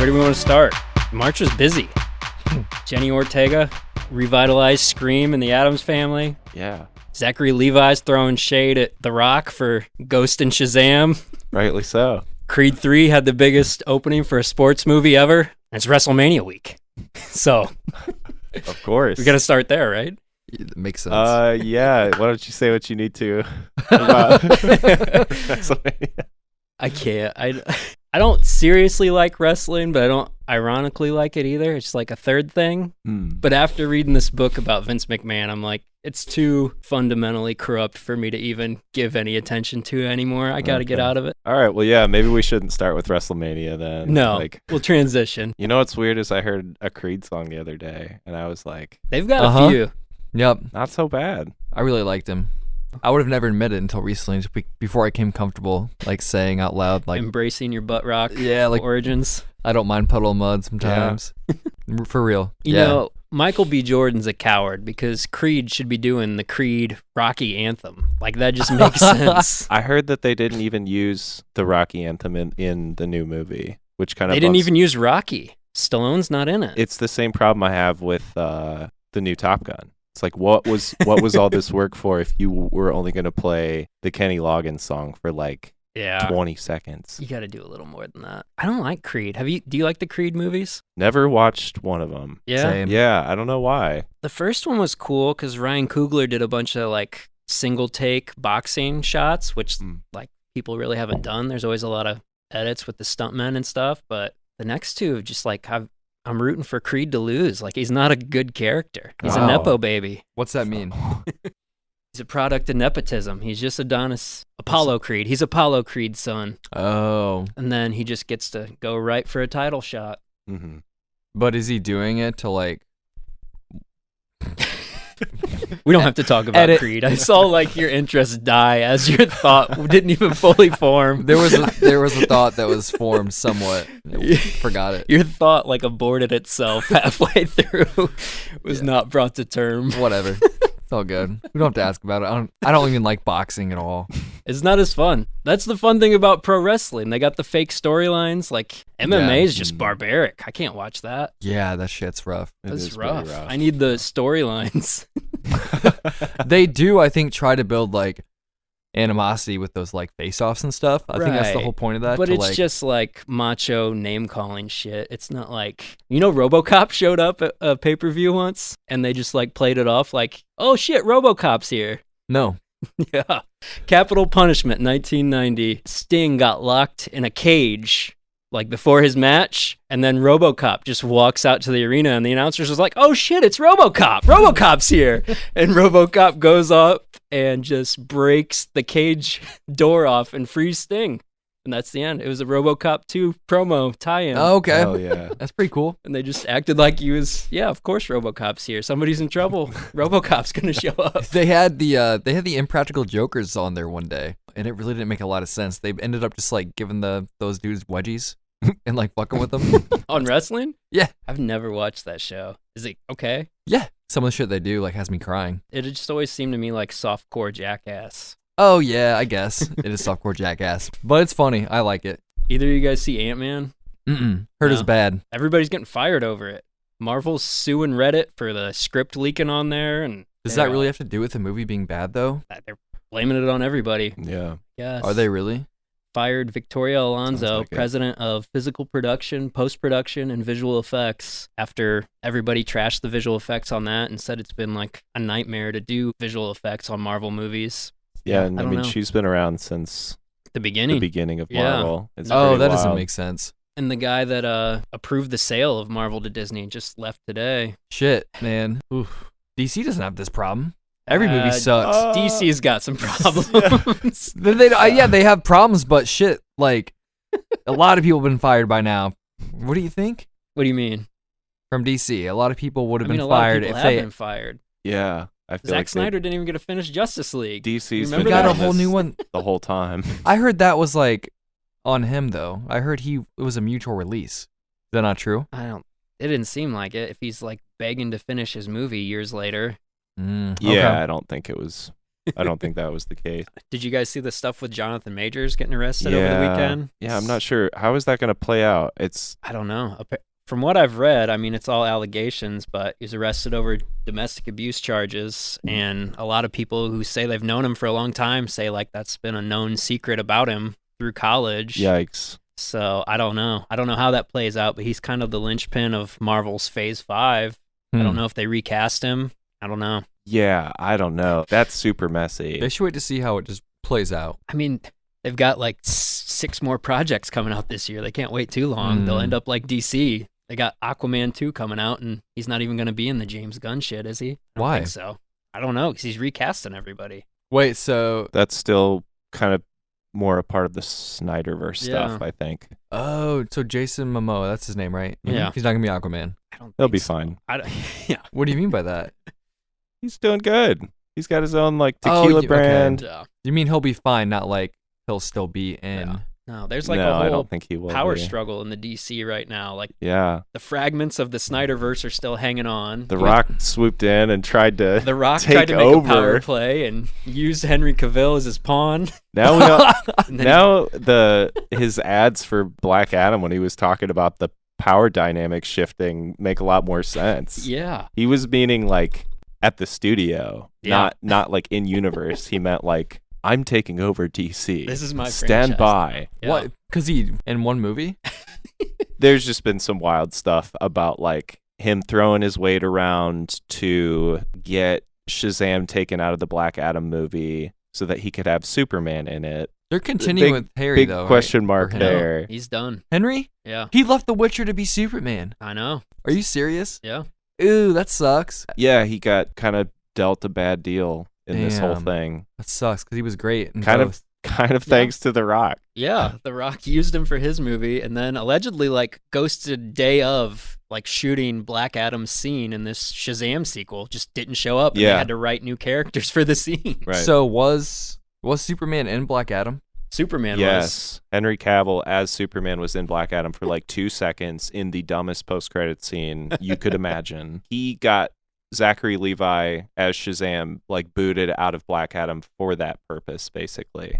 Where do we want to start? March was busy. Jenny Ortega revitalized Scream and the Addams Family. Yeah. Zachary Levi's throwing shade at The Rock for Ghost and Shazam. Rightly so. Creed 3 had the biggest opening for a sports movie ever. And it's WrestleMania week. So, Of course. we got to start there, right? That makes sense. Yeah. Why don't you say what you need to about WrestleMania? I can't. I don't seriously like wrestling, but I don't ironically like it either. It's like a third thing. But after reading this book about Vince McMahon, I'm like, it's too fundamentally corrupt for me to even give any attention to anymore. I got to get out of it. All right. Well, yeah, maybe we shouldn't start with WrestleMania then. No, we'll transition. You know what's weird is I heard a Creed song the other day, and I was like, They've got a few. Yep. not so bad. I really liked him. I would have never admitted it until recently, before I came comfortable, like saying out loud, like Embracing your butt rock like origins. I don't mind puddle of mud sometimes. For real. You know, Michael B. Jordan's a coward because Creed should be doing the Creed Rocky anthem. Like, that just makes sense. I heard that they didn't even use the Rocky anthem in the new movie, which kind of They didn't even use Rocky. Stallone's not in it. It's the same problem I have with the new Top Gun. It's like, what was all this work for if you were only going to play the Kenny Loggins song for like 20 seconds? You got to do a little more than that. I don't like Creed. Do you like the Creed movies? Never watched one of them. Yeah. Same. Yeah, I don't know why. The first one was cool because Ryan Coogler did a bunch of like single take boxing shots, which like people really haven't done. There's always a lot of edits with the stuntmen and stuff, but the next two just like I'm rooting for Creed to lose. Like, he's not a good character. He's a Nepo baby. What's that mean? He's a product of nepotism. He's just Apollo Creed. He's Apollo Creed's son. Oh. And then he just gets to go right for a title shot. Mm-hmm. But is he doing it to like... We don't have to talk about Creed. I saw like your interest die as your thought didn't even fully form. There was a thought that was formed somewhat. Forgot it. Your thought like aborted itself halfway through. Was not brought to term. Whatever. It's all good. We don't have to ask about it. I don't even like boxing at all. It's not as fun. That's the fun thing about pro wrestling. They got the fake storylines. Like, MMA is just barbaric. I can't watch that. Yeah, that shit's rough. That's rough. I need the storylines. They do, I think, try to build like animosity with those like face-offs and stuff. I think that's the whole point of that. But it's just like macho name-calling shit. It's not like, RoboCop showed up at a pay-per-view once, and they just like played it off like, oh shit, RoboCop's here. No. Yeah. Capital Punishment, 1990. Sting got locked in a cage like before his match, and then RoboCop just walks out to the arena, and the announcers was like, oh shit, it's RoboCop. RoboCop's here. And RoboCop goes up and just breaks the cage door off and frees Sting. And that's the end. It was a RoboCop 2 promo tie-in. Oh, okay. Hell yeah. That's pretty cool. And they just acted like he was, of course RoboCop's here. Somebody's in trouble. RoboCop's going to show up. They had the Impractical Jokers on there one day, and it really didn't make a lot of sense. They ended up just like giving those dudes wedgies and like fucking with them. On wrestling? Yeah. I've never watched that show. Is it okay? Yeah. Some of the shit they do like has me crying. It just always seemed to me like softcore Jackass. Oh yeah, I guess it is softcore Jackass, but it's funny. I like it. Either of you guys see Ant-Man? Heard it's bad. Everybody's getting fired over it. Marvel's suing Reddit for the script leaking on there, and does that really have to do with the movie being bad though? They're blaming it on everybody. Yeah. Yes. Are they really? Fired Victoria Alonso, like president of physical production, post-production, and visual effects, after everybody trashed the visual effects on that and said it's been like a nightmare to do visual effects on Marvel movies. Yeah, and I I don't mean, know. she's been around since The beginning. of Marvel. It's Oh, pretty that doesn't wild. make sense. And the guy that approved the sale of Marvel to Disney just left today. Shit, man. Oof. DC doesn't have this problem. Every movie sucks. DC's got some problems. They have problems, but shit, like a lot of people have been fired by now. What do you think? What do you mean? From DC, a lot of people would have been a lot of fired people if have they. been fired. Yeah. I feel Zack like Snyder didn't even get to finish Justice League. DC's Remember We got that? a whole new one. the whole time. I heard that was like on him though. I heard it was a mutual release. Is that not true? It didn't seem like it. If he's like begging to finish his movie years later. Yeah, Okay. I don't think it was I don't think that was the case. Did you guys see the stuff with Jonathan Majors getting arrested over the weekend? Yeah, I'm not sure. How is that going to play out? I don't know. From what I've read, I mean, it's all allegations, but he was arrested over domestic abuse charges, and a lot of people who say they've known him for a long time say, like, that's been a known secret about him through college. Yikes. So I don't know. I don't know how that plays out, but he's kind of the linchpin of Marvel's Phase 5. I don't know if they recast him. I don't know. Yeah, I don't know. That's super messy. They should wait to see how it just plays out. I mean, they've got like 6 more projects coming out this year. They can't wait too long. They'll end up like DC. They got Aquaman 2 coming out, and he's not even going to be in the James Gunn shit, is he? I don't Why? think so. I don't know, because he's recasting everybody. Wait, so... That's still kind of more a part of the Snyderverse stuff, I think. Oh, so Jason Momoa, that's his name, right? Yeah. He's not going to be Aquaman. I don't He'll think be so. fine. Yeah. What do you mean by that? He's doing good. He's got his own like tequila brand. Yeah. You mean he'll be fine, not like he'll still be in... Yeah. No, there's like No, a I whole don't think he will power be. struggle in the DC right now. Like, Yeah. the fragments of the Snyderverse are still hanging on. The Rock swooped in and tried to The Rock take tried to make over. a power play and used Henry Cavill as his pawn. Now we all, And then now his ads for Black Adam when he was talking about the power dynamic shifting make a lot more sense. yeah. He was meaning like at the studio, Yeah. not like in universe. He meant like I'm taking over DC. This is my Stand franchise by. Yeah. What? Because he in one movie? There's just been some wild stuff about like him throwing his weight around to get Shazam taken out of the Black Adam movie so that he could have Superman in it. They're continuing Big- with Harry, Big though, question right? mark Or him. there. He's done. Henry? Yeah. He left The Witcher to be Superman. I know. Are you serious? Yeah. Ooh, that sucks. Yeah, he got kind of dealt a bad deal in this whole Damn. thing. That sucks because he was great. In Kind both. of thanks to The Rock. Yeah. The Rock used him for his movie and then allegedly like ghosted day of like shooting Black Adam's scene in this Shazam sequel. Just didn't show up. And Yeah. they had to write new characters for the scene. Right. So was Superman in Black Adam? Superman was. Yes. Henry Cavill as Superman was in Black Adam for like 2 seconds in the dumbest post-credit scene you could imagine. He got Zachary Levi as Shazam like booted out of Black Adam for that purpose, basically.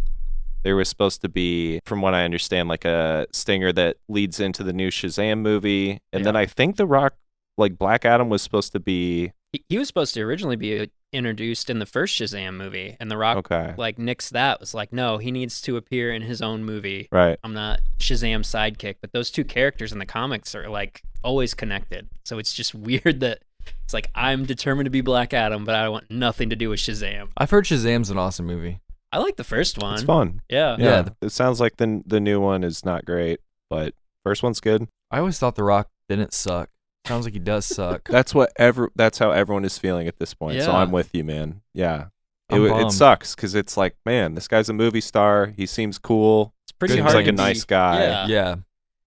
There was supposed to be, from what I understand, like a stinger that leads into the new Shazam movie. And then I think The Rock, like Black Adam was supposed to be... He was supposed to originally be introduced in the first Shazam movie, and The Rock like nixed that. Was like, no, he needs to appear in his own movie. Right. I'm not Shazam's sidekick, but those two characters in the comics are like always connected. So it's just weird that it's like I'm determined to be Black Adam, but I want nothing to do with Shazam. I've heard Shazam's an awesome movie. I like the first one. It's fun. Yeah. Yeah. It sounds like the new one is not great, but first one's good. I always thought The Rock didn't suck. Sounds like he does suck. That's how everyone is feeling at this point. So Yeah. I'm with you, man. Yeah. I'm It bummed. sucks because it's like, man, this guy's a movie star. He seems cool. It's pretty Seems hard like to a nice guy. Yeah. Yeah.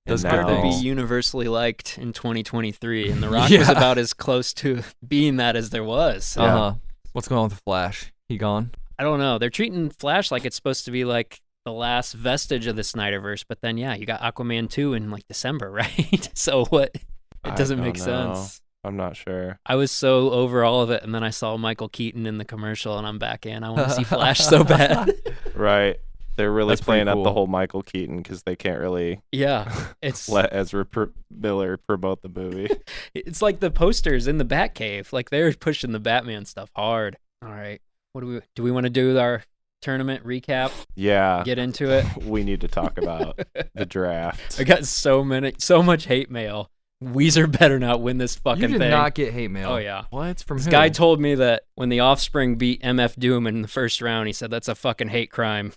Does And good Hard to be things. universally liked in 2023, and The Rock was Yeah. about as close to being that as there was. Uh-huh. What's going on with the Flash? He gone? I don't know. They're treating Flash like it's supposed to be like the last vestige of the Snyderverse, but then yeah, you got Aquaman 2 in like December, right? So what? It I doesn't don't make know. sense. I'm not sure. I was so over all of it, and then I saw Michael Keaton in the commercial, and I'm back in. I want to see Flash so bad. Right. They're really That's pretty playing up the cool. whole Michael Keaton because they can't really Yeah, it's let Ezra Miller promote the movie. it's like the posters in the Batcave. Like they're pushing the Batman stuff hard. All right, what do we want to do with our tournament recap? Yeah. Get into it. We need to talk about the draft. I got so much hate mail. Weezer better not win this fucking You did thing. not get hate mail. Oh yeah. What? From This who? guy told me that when the Offspring beat MF Doom in the first round, he said that's a fucking hate crime.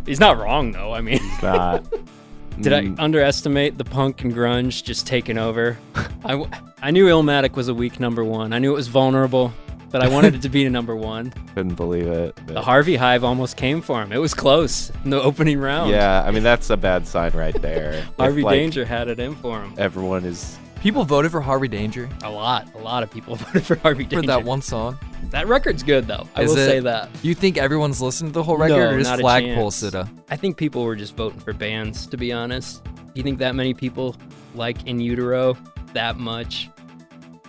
He's not wrong though. I mean, Not. did I underestimate the punk and grunge just taking over? I knew Illmatic was a weak number one. I knew it was vulnerable, but I wanted it to be a number one. Couldn't believe it. The but- Harvey Hive almost came for him. It was close in the opening round. Yeah, I mean that's a bad sign right there. Harvey If, like, Danger had it in for him. Everyone is People voted for Harvey Danger A lot of people voted for Harvey Danger. for that one song. That record's good though. I Is will it? say that. You think everyone's listened to the whole record, No, or just not a flagpole chance. sitta? I think people were just voting for bands, to be honest. You think that many people like In Utero that much?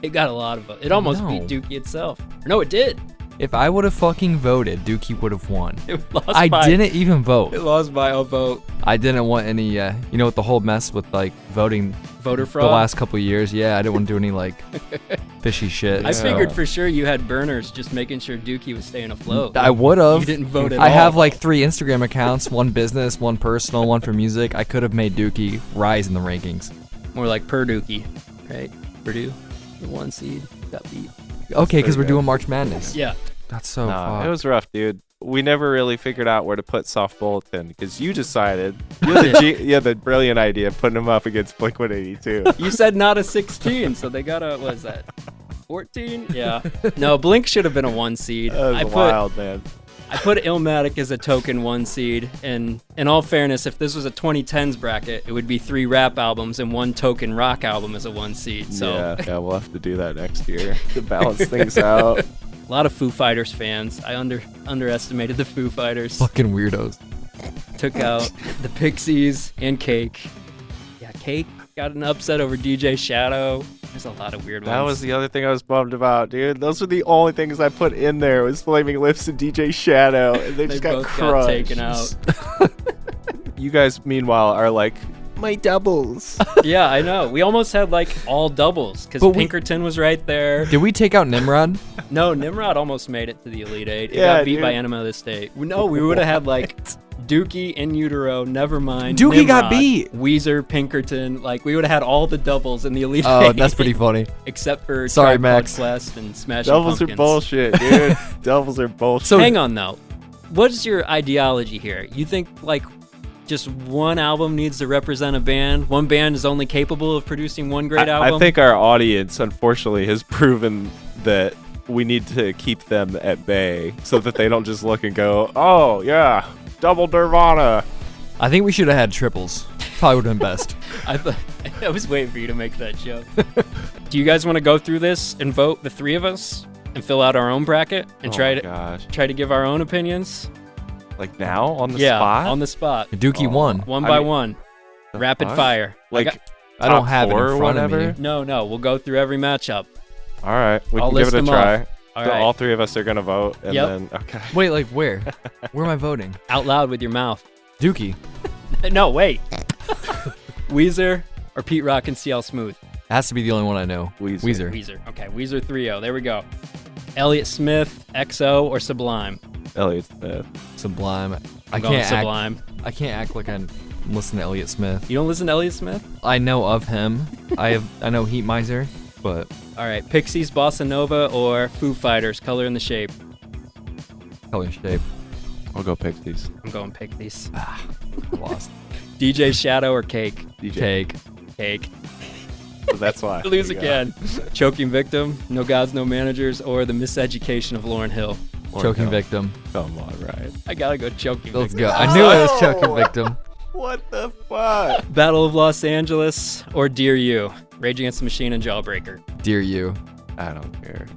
It got a lot of votes. It almost No. beat Dookie itself. No, it did. If I would have fucking voted, Dookie would have won. It lost I by, didn't even vote. It lost by a vote. I didn't want any, you know, with the whole mess with like voting Voter the fraud. last couple of years. Yeah, I didn't want to do any like fishy shit. I so- figured for sure you had burners just making sure Dookie was staying afloat. I would have. You didn't vote at I all. have like 3 Instagram accounts, one business, one personal, one for music. I could have made Dookie rise in the rankings. More like Purdue, right? Purdue, the 1 seed, got beat. Okay, because we're good. doing March Madness. Yeah. That's so Nah, fucked. it was rough, dude. We never really figured out where to put Soft Bulletin because you decided you had the brilliant idea of putting them up against Blink-182. You said not a 16, so they got a, what is that, 14? Yeah. No, Blink should have been a 1 seed. That was wild, man. I put Illmatic as a token 1 seed, and in all fairness, if this was a 2010s bracket, it would be 3 rap albums and 1 token rock album as a 1 seed. So Yeah, we'll have to do that next year to balance things out. a lot of Foo Fighters fans. I underestimated the Foo Fighters. Fucking weirdos. Took out the Pixies and Cake. Yeah, Cake got an upset over DJ Shadow. There's a lot of weird ones. That was the other thing I was bummed about, dude. Those were the only things I put in there was Flaming Lips and DJ Shadow, and they just got both crushed. got taken out. You guys, meanwhile, are like, my doubles. Yeah, I know. We almost had like all doubles because But we- Pinkerton was right there. Did we take out Nimrod? No, Nimrod almost made it to the Elite Eight. It Yeah, got beat by dude. Enema of the State. No, we would have had like Dookie, In Utero, Nevermind. Dookie got Nimrod, beat. Weezer, Pinkerton. Like we would have had all the doubles in the Elite Oh, Eight. that's pretty funny. Except for Sorry, Tribe Max. Called Quest and Smashing Doubles are Pumpkins. bullshit, dude. Doubles are bullshit. So- Hang on though. What's your ideology here? You think like just one album needs to represent a band? One band is only capable of producing one great album? I think our audience, unfortunately, has proven that we need to keep them at bay so that they don't just look and go, oh, yeah, double Nirvana. I think we should have had triples. Probably would have been best. I was waiting for you to make that joke. Do you guys want to go through this and vote, the 3 of us, and fill out our own bracket and Oh, gosh. try to give our own opinions? Like now on the Yeah, spot? on the spot. Dookie Oh. won. One I by mean, one. The Rapid fuck? fire. Like, I don't top have it 4 in or front of whatever? me. No, we'll go through every matchup. All right, we I'll can give list it a them try. off. All So right. all 3 of us are going to vote, and Yep. then, okay. Wait, like where? Where am I voting? Out loud with your mouth. Dookie. No, wait. Weezer or Pete Rock and CL Smooth? Has to be the only one I know. Weezer. Weezer. Okay, Weezer 3-0. There we go. Elliott Smith, XO, or Sublime? Elliott Smith. Sublime. I'm going Sublime. I can't act like I listen to Elliott Smith. You don't listen to Elliott Smith? I know of him. I know Heat Miser, but All right, Pixies, Bossa Nova, or Foo Fighters, Color and the Shape? color shape. I'll go Pixies. I'm going Pixies. Lost. DJ Shadow or Cake? DJ. Cake. Cake. So that's why. Lose There you again. Choking Victim, No Gods, No Managers, or The Miseducation of Lauryn Hill? go. Choking Or no. Victim. Come on, right. I gotta go Choking Let's Victim. go. I knew it was Choking Victim. What the fuck? Battle of Los Angeles or Dear You? Rage Against the Machine and Jawbreaker. Dear you. I don't care.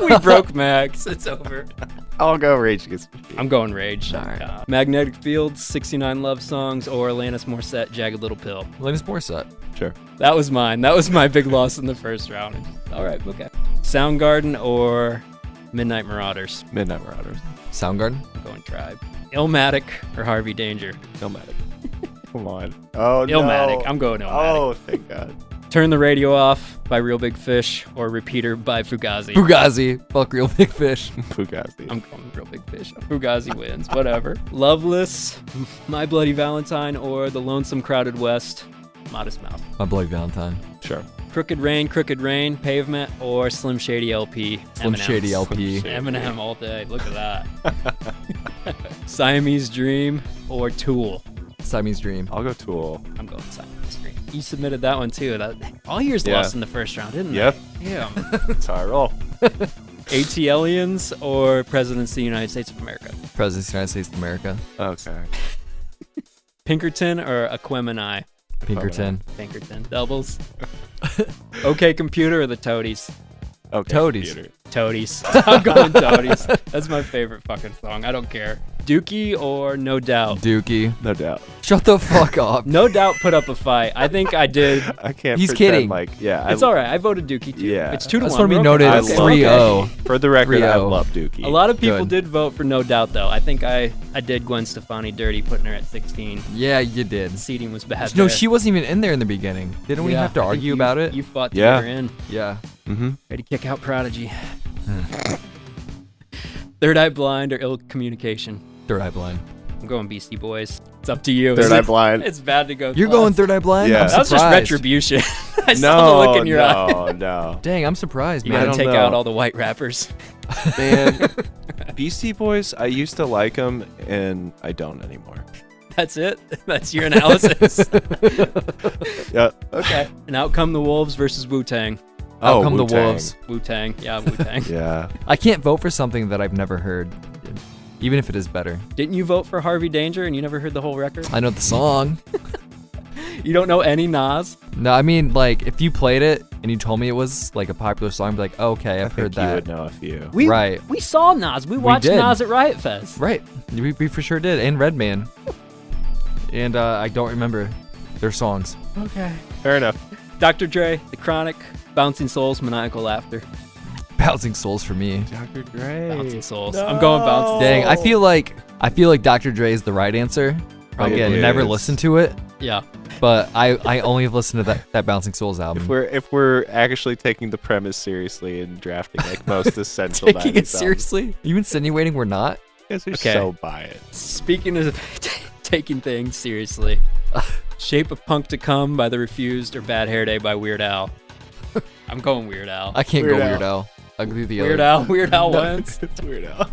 We broke Max. It's over. I'll go Rage Against the Machine. I'm going Rage. All right. Magnetic Fields, 69 Love Songs, or Alanis Morissette, Jagged Little Pill. Alanis Morissette. Sure. That was mine. That was my big loss in the first round. All right, okay. Soundgarden or Midnight Marauders? Midnight Marauders. Soundgarden. I'm going Tribe. Illmatic or Harvey Danger? Illmatic. Come on. Oh, Illmatic. no. I'm going Illmatic. Oh, thank God. Turn the Radio Off by Real Big Fish or Repeater by Fugazi. Fugazi. Fuck Real Big Fish. Fugazi. I'm going Real Big Fish. Fugazi wins. Whatever. Loveless, My Bloody Valentine, or The Lonesome Crowded West, Modest Mouth. My Bloody Valentine. Sure. Crooked Rain, Pavement, or Slim Shady LP. Slim Eminem. Shady LP. Eminem all day. Look at that. Siamese Dream or Tool. Siamese Dream. I'll go Tool. I'm going Siamese Dream. You submitted that one too. That all yours Yeah. lost in the first round, didn't Yep. they? Damn. That's how I roll. AT Aliens or Presidents of the United States of America. President of the United States of America. Okay. Pinkerton or Aquemini. Pinkerton. Pinkerton. Doubles. OK Computer or the Toadies. Okay. Toadies. Computer. Toadies. I'm going Toadies. That's my favorite fucking song. I don't care. Dookie or No Doubt? Dookie. No doubt. Shut the fuck up. No Doubt put up a fight. I think I did. I can't. He's pretend kidding. Like, yeah, It's all right. I voted Dookie too. Yeah. It's 2-1. I just want to be We're noted okay. I at love 3-0. For the record, I 3-0. love Dookie. A lot of people Good. did vote for No Doubt, though. I think I did Gwen Stefani dirty, putting her at 16. Yeah, you did. The seating was bad. No, there. she wasn't even in there in the beginning. Didn't we Yeah, have to I think argue about it? You fought to Yeah. get her in. Yeah. Mm-hmm. Ready to kick out Prodigy. Third Eye Blind or Ill Communication? Third Eye Blind. I'm going Beastie Boys. It's up to you. Third Eye Blind. It's bad to go. You're last. going Third Eye Blind? Yeah. I'm That was just surprised. retribution. I saw the look in your eye. No. Dang, I'm surprised, You man. gotta don't take know. out all the white rappers. Man, Beastie Boys, I used to like them, and I don't anymore. That's it. That's your analysis. Yeah. Okay. And out come the Wolves versus Wu-Tang. Out come the Wu-Tang. Wolves. Wu-Tang. Yeah, Wu-Tang. Yeah. I can't vote for something that I've never heard, even if it is better. Didn't you vote for Harvey Danger and you never heard the whole record? I know the song. You don't know any Nas? No, I mean, like, if you played it and you told me it was, like, a popular song, I'd be like, oh, okay, I I've heard think you that. would know a few. Right. We saw Nas. We watched did. Nas at Riot Fest. Right. We for sure did. And Redman. And I don't remember their songs. Okay. Fair enough. Dr. Dre, The Chronic, Bouncing Souls, Maniacal Laughter. Bouncing Souls for me. Dr. Dre. Bouncing Souls. I'm going Bouncing Dang, Souls. I feel like Dr. Dre is the right answer. Probably Again, never is. listened to it, Yeah. but I only have listened to that Bouncing Souls album. If we're actually taking the premise seriously and drafting like most essential Taking 90s it seriously? You insinuating we're not? Guys are Okay. so biased. Speaking of taking things seriously, Shape of Punk to Come by The Refused or Bad Hair Day by Weird Al. I'm going Weird Al. I can't Weird go Al. Weird Al. I'll do the Weird other. Al wins. It's Weird Al.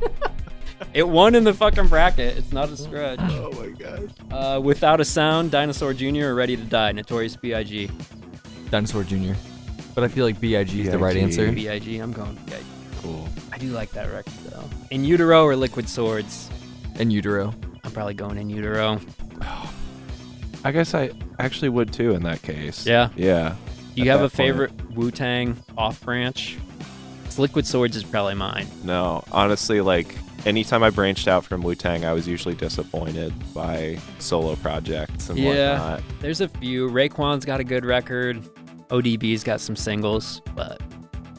It won in the fucking bracket. It's not a stretch. Oh my god. Without a Sound, Dinosaur Jr. or Ready to Die, Notorious B.I.G. Dinosaur Jr. But I feel like B.I.G. is the right B.I.G.. answer. B.I.G. I'm going B.I.G. Cool. I do like that record though. In Utero or Liquid Swords? And Utero. I'm probably going In Utero. I guess I actually would too in that case. Yeah. Yeah. Do you At have a that point. favorite Wu-Tang off branch? 'Cause Liquid Swords is probably mine. No, honestly, like anytime I branched out from Wu-Tang, I was usually disappointed by solo projects and Yeah. whatnot. There's a few. Raekwon's got a good record. ODB's got some singles, but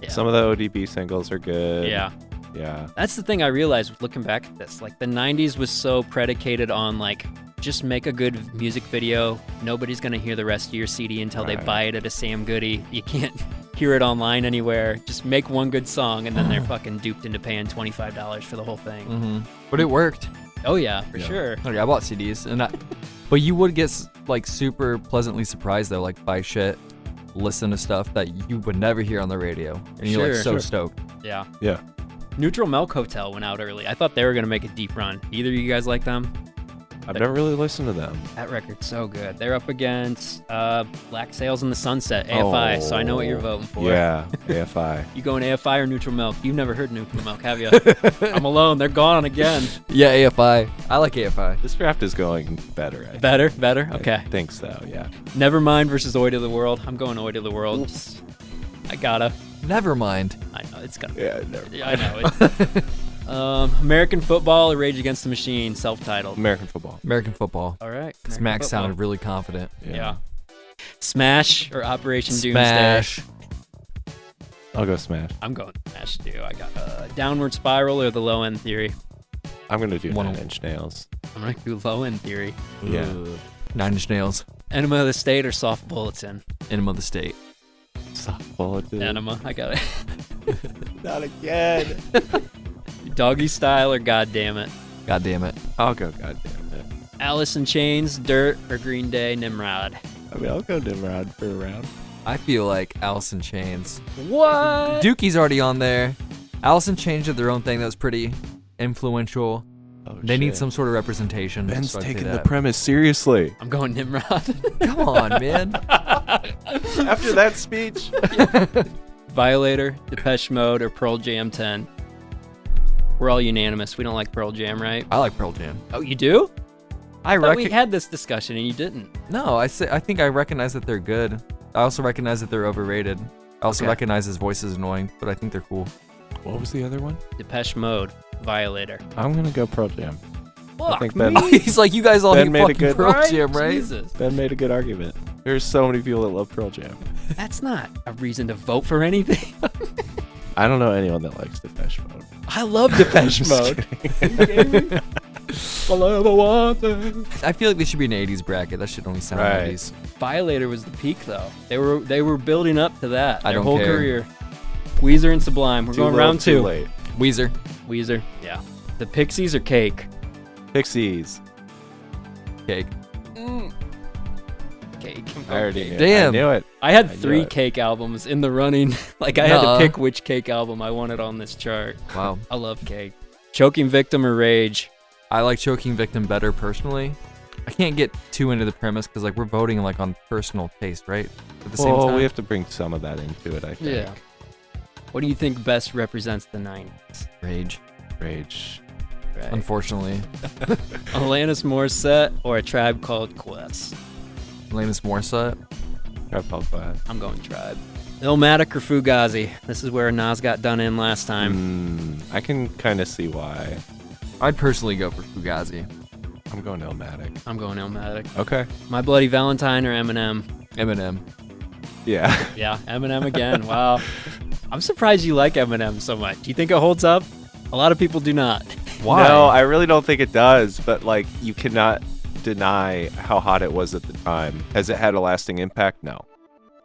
yeah. Some of the ODB singles are good. Yeah. Yeah. That's the thing I realized looking back at this. Like the 90s was so predicated on like just make a good music video. Nobody's going to hear the rest of your CD until they Right. buy it at a Sam Goody. You can't hear it online anywhere. Just make one good song and then they're fucking duped into paying $25 for the whole thing. Mm-hmm. But it worked. Oh yeah, for Yeah. sure. Okay, I bought CDs, but you would get like super pleasantly surprised though, like by shit, listen to stuff that you would never hear on the radio, and you're like Sure. so Sure. stoked. Yeah. Yeah. Neutral Milk Hotel went out early. I thought they were going to make a deep run. Either of you guys like them? I've never really listened to them. That record's so good. They're up against Black Sails in the Sunset, AFI, so I know what you're voting for. Yeah, AFI. You going AFI or Neutral Milk? You've never heard Neutral Milk, have you? I'm alone. They're gone again. Yeah, AFI. I like AFI. This draft is going better. I Better? Okay. think so, yeah. Nevermind versus Oi to the World. I'm going Oi to the World. Just- I gotta. Never mind. I know, it's gonna. Yeah, never. Yeah, I know. American Football or Rage Against the Machine, self-titled. American football. American football. All right. Because American Max football. sounded really confident. Yeah. Smash or Operation Smash. Doomsday. I'll go Smash. I'm going Smash too. I got Downward Spiral or the Low End Theory. I'm going to do One 9 of- Inch Nails. I'm gonna do Low End Theory. Yeah. Ugh. 9 Inch Nails. Enema of the State or Soft Bulletin. Enema of the State. Softball, dude. Enema. I got it. Not again. Doggy Style or God Damn It. God damn it. I'll go goddamn it. Alice in Chains, Dirt or Green Day, Nimrod. I mean, I'll go Nimrod for a round. I feel like Alice in Chains. What? Dookie's already on there. Alice in Chains did their own thing that was pretty influential. Oh, They need shit. some sort of representation. Ben's so I'd say taking the that. premise seriously. I'm going Nimrod. Come on, man. After that speech. Violator, Depeche Mode or Pearl Jam 10. We're all unanimous. We don't like Pearl Jam, right? I like Pearl Jam. Oh, you do? I Thought we reckon. had this discussion and you didn't. No, I think I recognize that they're good. I also recognize that they're overrated. I also Okay. recognize his voice is annoying, but I think they're cool. What was the other one? Depeche Mode, Violator. I'm going to go Pearl Jam. Fuck think me. Ben- He's like, you guys all Ben hate made a fucking good- Pearl Right? Jam, right? Jesus. Ben made a good argument. There's so many people that love Pearl Jam. That's not a reason to vote for anything. I don't know anyone that likes Depeche Mode. I love Depeche Just Mode. kidding. I feel like they should be an 80s bracket. That should only sound Right. 80s. Violator was the peak, though. They were building up to that. I Their don't whole care. career. Weezer and Sublime. We're Too going little, round too 2. late. Weezer. Weezer. Yeah. The Pixies or Cake? Pixies. Cake. Cake. I already knew. Damn. I knew it. I had I knew 3 it. Cake albums in the running. Like, I had Nuh-uh. to pick which Cake album I wanted on this chart. Wow. I love Cake. Choking Victim or Rage? I like Choking Victim better personally. I can't get too into the premise because like we're voting like on personal taste, right? At the same Well, time. we have to bring some of that into it, I think. Yeah. What do you think best represents the 90s? Rage. Rage. Right. Unfortunately. Alanis Morissette or A Tribe Called Quest? Alanis Morissette. Tribe Called Quest. I'm going Tribe. Illmatic or Fugazi? This is where Nas got done in last time. I can kind of see why. I'd personally go for Fugazi. I'm going Illmatic. I'm going Illmatic. Okay. My Bloody Valentine or Eminem? Eminem. Yeah. Yeah, Eminem again. Wow. I'm surprised you like Eminem so much. Do you think it holds up? A lot of people do not. Why? No, I really don't think it does, but like you cannot deny how hot it was at the time. Has it had a lasting impact? No.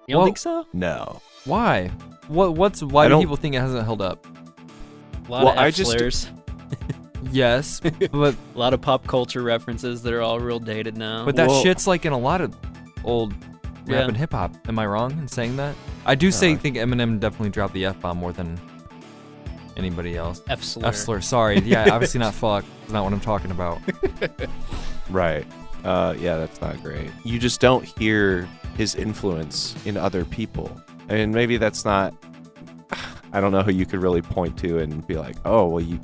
You don't Well- think so? No. Why? Why I do don't- people think it hasn't held up? A lot Well, of I F just- slurs. Yes, but A lot of pop culture references that are all real dated now. that Well- shit's like in a lot of old rap Yeah. and hip hop. Am I wrong in saying that? I do think Eminem definitely dropped the F bomb more than anybody else. F slur. F slur. Sorry. Yeah, obviously not fuck. That's not what I'm talking about. Right. Yeah, that's not great. You just don't hear his influence in other people. I mean, maybe that's not. I don't know who you could really point to and be like, oh, well, you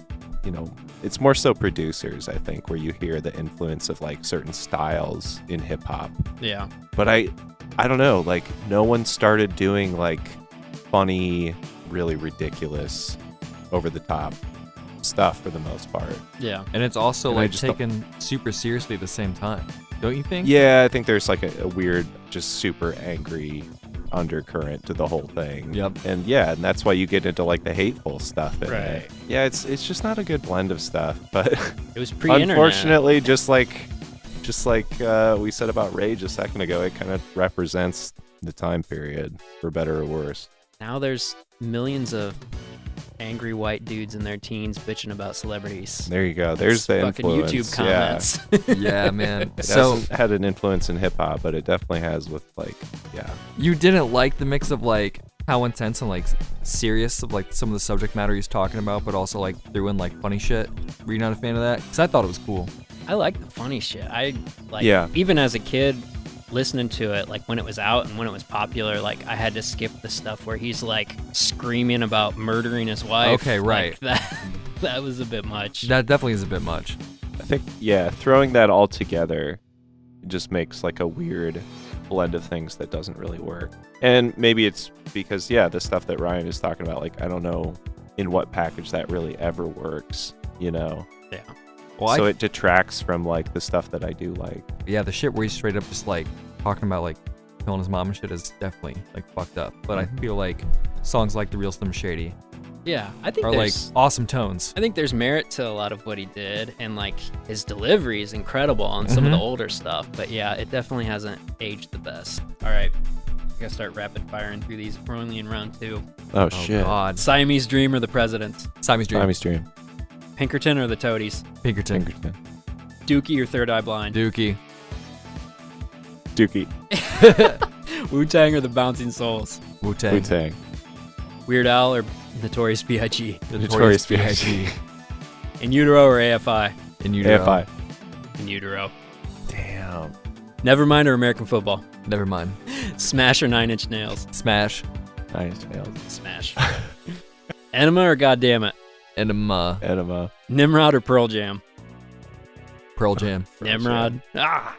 know, it's more so producers, I think, where you hear the influence of like certain styles in hip hop. Yeah. But I don't know, like no one started doing like funny, really ridiculous, over the top stuff for the most part. Yeah. And it's also And I like just don't- taken super seriously at the same time. Don't you think? Yeah, I think there's like a weird, just super angry undercurrent to the whole thing. Yep. And yeah, and that's why you get into like the hateful stuff in Right. it. Yeah, it's just not a good blend of stuff. But It was pre-internet. unfortunately, just like we said about Rage a second ago, it kind of represents the time period, for better or worse. Now there's millions of angry white dudes in their teens bitching about celebrities. There you go. There's the fucking influence. YouTube comments. Yeah, man. It So hasn't had an influence in hip hop, but it definitely has with like, yeah. you didn't like the mix of like how intense and like serious of like some of the subject matter he's talking about, but also like threw in like funny shit. Were you not a fan of that? Because I thought it was cool. I like the funny shit. I like Yeah. even as a kid listening to it, like when it was out and when it was popular, like I had to skip the stuff where he's like screaming about murdering his wife. Okay, right. Like, that was a bit much. That definitely is a bit much. I think, yeah, throwing that all together just makes like a weird blend of things that doesn't really work. And maybe it's because, yeah, the stuff that Ryan is talking about, like, I don't know in what package that really ever works, you know? Yeah. Well, So it detracts from like the stuff that I do like. yeah, the shit where he's straight up just like talking about like killing his mom and shit is definitely like fucked up. But I feel like songs like The Real Slim Shady Yeah, I think are like there's awesome tones. I think there's merit to a lot of what he did, and like his delivery is incredible on some of the older stuff. But yeah, it definitely hasn't aged the best. All right, I gotta start rapid firing through these. We're only in round 2. Oh, Oh shit. God. Siamese Dream or the Presidents? Siamese Dream. Siamese Dream. Pinkerton or the Toadies? Pinkerton. Pinkerton. Dookie or Third Eye Blind? Dookie. Dookie. Wu-Tang or the Bouncing Souls? Wu-Tang. Wu-Tang. Weird Al or Notorious B.I.G.? Notorious B.I.G. In Utero or AFI? In Utero. AFI. In Utero. Damn. Nevermind or American Football? Never mind. Smash or Nine Inch Nails? Smash. Nice nails. Smash. Enema or Goddammit? Enema. Enema. Nimrod or Pearl Jam? Pearl Jam. Nimrod. Ah!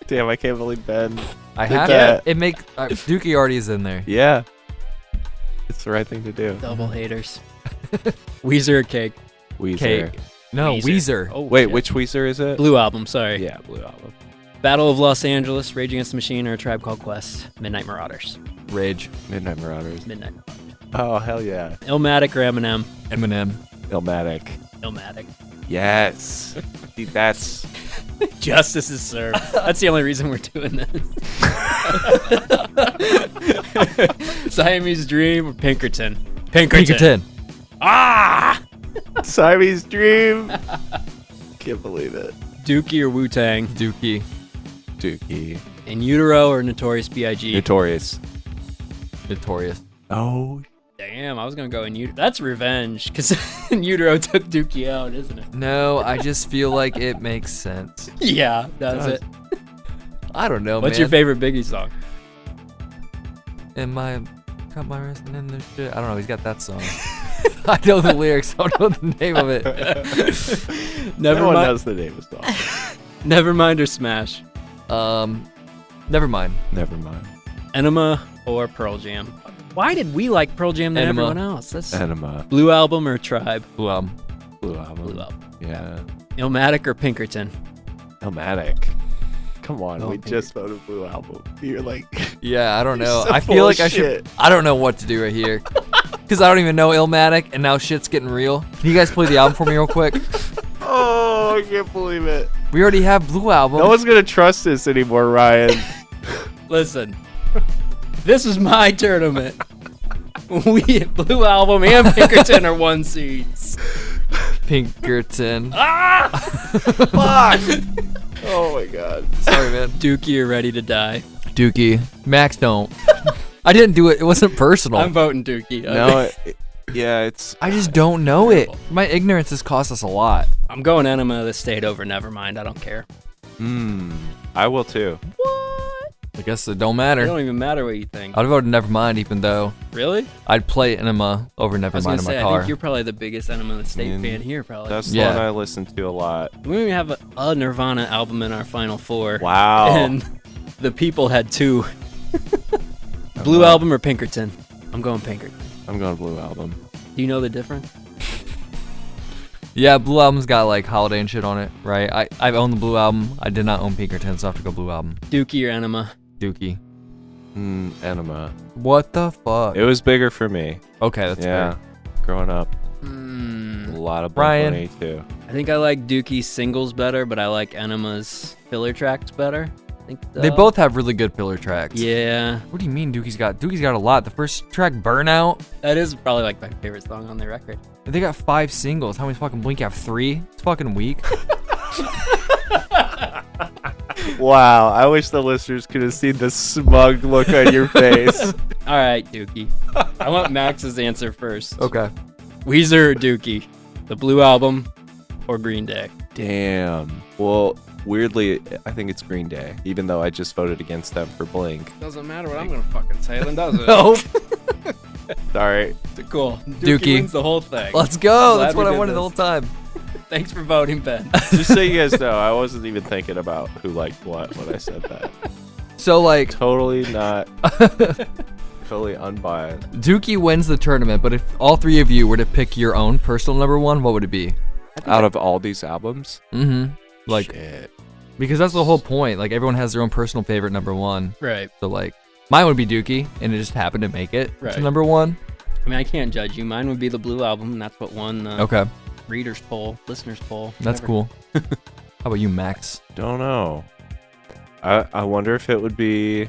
Damn, I can't believe Ben. I Did have that. it. It make Dookie already is in there. Yeah. It's the right thing to do. Double haters. Weezer or Cake? Weezer. Cake. No, Weezer. Oh, Wait, shit. which Weezer is it? Blue Album, sorry. Yeah, Blue Album. Battle of Los Angeles, Rage Against the Machine, or A Tribe Called Quest, Midnight Marauders. Rage. Midnight Marauders. Midnight. Oh, hell yeah. Illmatic or Eminem? Eminem. Illmatic. Illmatic. Yes. See, that's... Justice is served. That's the only reason we're doing this. Siamese Dream or Pinkerton? Pinkerton. Ah! Siamese Dream. Can't believe it. Dookie or Wu-Tang? Dookie. Dookie. In Utero or Notorious B.I.G.? Notorious. Notorious. Oh. Damn, I was going to go in Utero. That's revenge, because In Utero took Dookie out, isn't it? No, I just feel like it makes sense. Yeah, that's it. I don't know, What's man. your favorite Biggie song? In my... Cut my wrist and in the shit. I don't know, he's got that song. I know the lyrics, I don't know the name of it. Never No one mind. knows the name of the song. Nevermind or Smash? Never mind. Never mind. Enema or Pearl Jam? Why did we like Pearl Jam than Enema. everyone else? That's Enema. Blue Album or Tribe? Blue Album. Blue Album. Blue Album. Yeah. Illmatic or Pinkerton? Illmatic. Come on, Oh, we Pinkerton. just voted Blue Album. You're like... Yeah, I don't know. so I full feel of like I shit. should. I don't know what to do right here. Because I don't even know Illmatic, and now shit's getting real. Can you guys play the album for me real quick? Oh, I can't believe it. We already have Blue Album. No one's gonna trust this anymore, Ryan. Listen, this is my tournament. We Blue Album and Pinkerton are 1 seeds. Pinkerton. Ah! Fuck! Oh my god. Sorry, man. Dookie, you're ready to die. Dookie. Max, don't. I didn't do it. It wasn't personal. I'm voting Dookie. No, yeah, it's... I just don't know it. My ignorance has cost us a lot. I'm going Enema of the State over Nevermind. I don't care. I will too. What? I guess it don't It matter. don't even matter what you think. I'd vote Nevermind, even though Really? I'd play Enema over I was Nevermind gonna in my say, I car. think you're probably the biggest Enema of the State Mm, fan here, probably. That's the Yeah. one I listen to a lot. We don't even have a Nirvana album in our final 4. Wow. And the people had 2. Blue Album or Pinkerton? I'm going Pinkerton. I'm going Blue Album. Do you know the difference? Yeah, Blue Album's got like Holiday and shit on it, right? I own the Blue Album. I did not own Pinkerton, so I have to go Blue Album. Dookie or Enema? Dookie. Enema. What the fuck? It was bigger for me. Okay, that's Yeah. fair. Growing up, a lot of Brian. Blink-182. I think I like Dookie's singles better, but I like Enema's filler tracks better. I think They both have really good filler tracks. Yeah, What do you mean Dookie's got a lot? The first track, Burnout, that is probably like my favorite song on the record. they got 5 singles. How many fucking Blink have? 3? It's fucking weak. Wow, I wish the listeners could have seen the smug look on your face. All right, Dookie. I want Max's answer first. Okay. Weezer or Dookie? The Blue Album or Green Day? Damn. Well, weirdly, I think it's Green Day, even though I just voted against them for Blink. Doesn't matter what I'm gonna fucking say, then does it? No. Sorry. Cool. Dookie. wins the whole thing. Let's go. Glad That's what we I did wanted the this. whole time. Thanks for voting, Ben. Just so you guys know, I wasn't even thinking about who liked what when I said that. So like, Totally not. Totally unbiased. Dookie wins the tournament, but if all 3 of you were to pick your own personal number 1, what would it be? Out of all these albums? Mm-hmm. Like, Shit. because that's the whole point. Like, everyone has their own personal favorite number 1. Right. So like, mine would be Dookie, and it just happened to make it Right. to number 1. I mean, I can't judge you. Mine would be the Blue Album, and that's what won the Okay, readers poll, listeners poll. that's whatever. cool. How about you, Max? Don't know. I wonder if it would be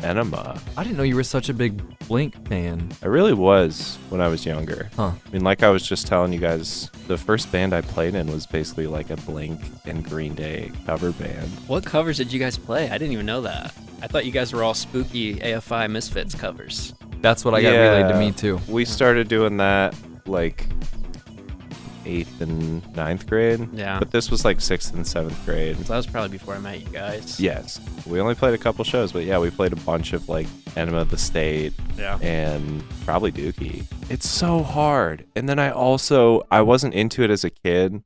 Enema. I didn't know you were such a big Blink fan. I really was when I was younger. Huh. I mean, like I was just telling you guys, the first band I played in was basically like a Blink and Green Day cover band. What covers did you guys play? I didn't even know that. I thought you guys were all spooky AFI Misfits covers. That's what I got relayed to me too. We started doing that like 8th and 9th grade. Yeah. But this was like 6th and 7th grade. So that was probably before I met you guys. Yes. We only played a couple shows, but yeah, we played a bunch of like Enema of the State Yeah. and probably Dookie. It's so hard. And then I wasn't into it as a kid,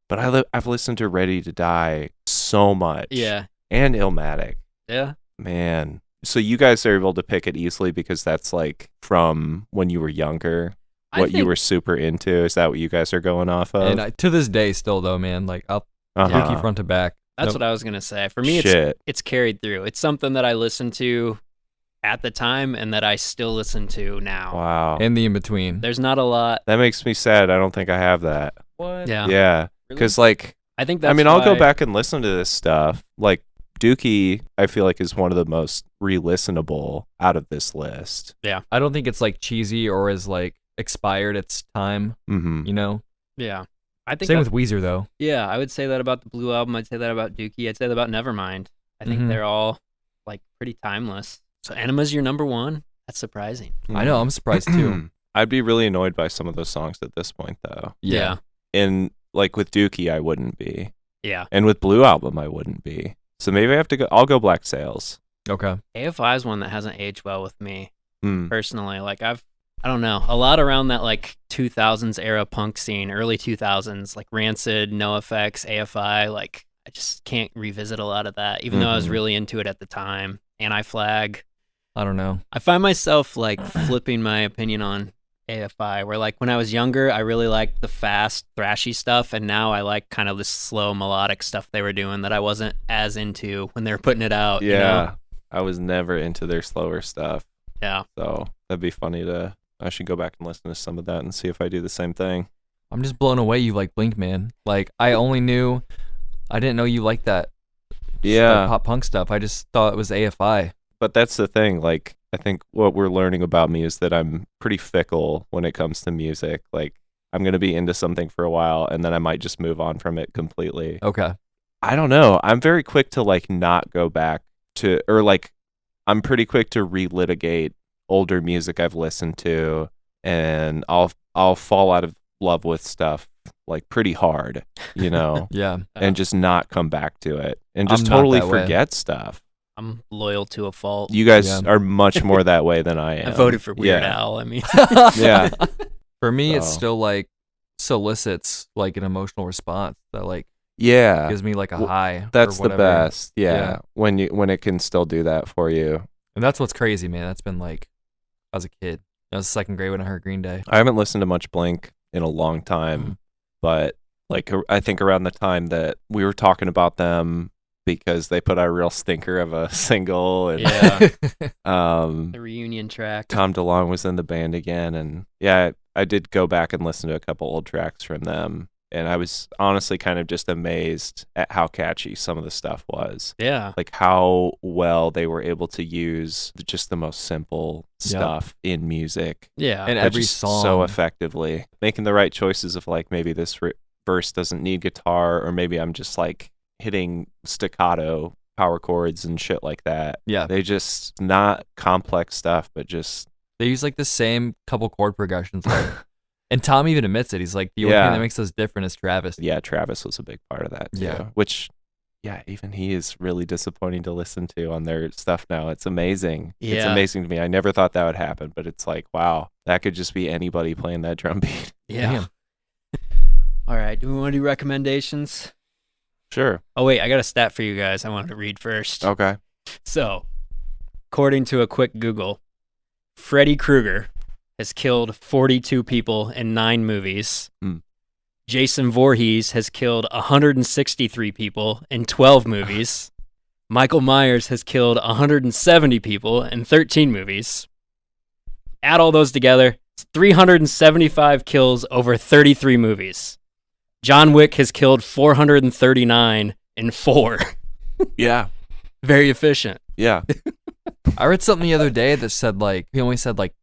but I've listened to Ready to Die so much. Yeah. And Illmatic. Yeah. Man. So you guys are able to pick it easily because that's like from when you were younger. what you were super into? Is that what you guys are going off of? And to this day, still though, man, like I'll Uh-huh. Dookie front to back. That's what I was gonna say. For me, it's carried through. It's something that I listened to at the time and that I still listen to now. Wow. And the in between. There's not a lot. That makes me sad. I don't think I have that. What? Yeah. Yeah. Because, like, I think that's I mean, I'll go why- back and listen to this stuff. Like, Dookie, I feel like, is one of the most re-listenable out of this list. Yeah. I don't think it's like cheesy or is like expired its time. Mm-hmm. You know. Yeah. I think Same that- with Weezer though. Yeah, I would say that about the Blue Album. I'd say that about Dookie. I'd say that about Nevermind. I think they're all like pretty timeless. So Enema's your number one? That's surprising. I know. I'm surprised too. I'd be really annoyed by some of those songs at this point, though. Yeah. And, like, with Dookie, I wouldn't be. Yeah. And with Blue Album, I wouldn't be. So maybe I have to go. I'll go Black Sails. Okay. AFI is one that hasn't aged well with me Mm. personally. Like I don't know, a lot around that like 2000s era punk scene, early 2000s, like Rancid, NoFX, AFI. Like I just can't revisit a lot of that, even though I was really into it at the time. Anti-Flag. I don't know. I find myself like flipping my opinion on AFI, where like when I was younger, I really liked the fast, thrashy stuff, and now I like kind of the slow, melodic stuff they were doing that I wasn't as into when they were putting it out. Yeah. You know? I was never into their slower stuff. Yeah. So that'd be funny to. I should go back and listen to some of that and see if I do the same thing. I'm just blown away you like Blink, man. Like I didn't know you liked that Yeah. pop punk stuff. I just thought it was AFI. But that's the thing. Like, I think what we're learning about me is that I'm pretty fickle when it comes to music. Like, I'm going to be into something for a while and then I might just move on from it completely. Okay. I don't know. I'm very quick to, like, not go back to, or like, I'm pretty quick to relitigate older music I've listened to, and I'll fall out of love with stuff like pretty hard, you know, Yeah. and just not come back to it and just I'm not totally that way. forget stuff. I'm loyal to a fault. You guys Yeah. are much more that way than I am. I voted for Weird Yeah. Al. I mean, Yeah. For me, it's So. still like solicits like an emotional response that like Yeah. gives me like a Well, high. or That's the whatever. best. Yeah. Yeah. When it can still do that for you. And that's what's crazy, man. That's been like I was a kid. I was second grade when I heard Green Day. I haven't listened to much Blink in a long time, but like I think around the time that we were talking about them because they put out a real stinker of a single, and yeah, um, the reunion track. Tom DeLonge was in the band again, and yeah, I did go back and listen to a couple old tracks from them, and I was honestly kind of just amazed at how catchy some of the stuff was. Yeah, Like how well they were able to use just the most simple stuff in music. yeah, And but every just song so effectively, making the right choices of like maybe this verse doesn't need guitar, or maybe I'm just like hitting staccato power chords and shit like that. Yeah. They just not complex stuff, but just They use like the same couple chord progressions. Like, and Tom even admits it. He's like, the only Yeah. thing that makes us different is Travis. yeah, Travis was a big part of that too. Yeah. Which yeah, even he is really disappointing to listen to on their stuff now. It's amazing. It's Yeah. amazing to me. I never thought that would happen, but it's like, wow, that could just be anybody playing that drum beat. yeah. Damn. All right, do we want to do recommendations? Sure. Oh wait, I got a stat for you guys. I wanted to read first. Okay. So, according to a quick Google, Freddy Krueger has killed 42 people in 9 movies. Hmm. Jason Voorhees has killed 163 people in 12 movies. Michael Myers has killed 170 people in 13 movies. Add all those together, it's 375 kills over 33 movies. John Wick has killed 439 in 4. Yeah. Very efficient. Yeah. I read something the other day that said like he only said like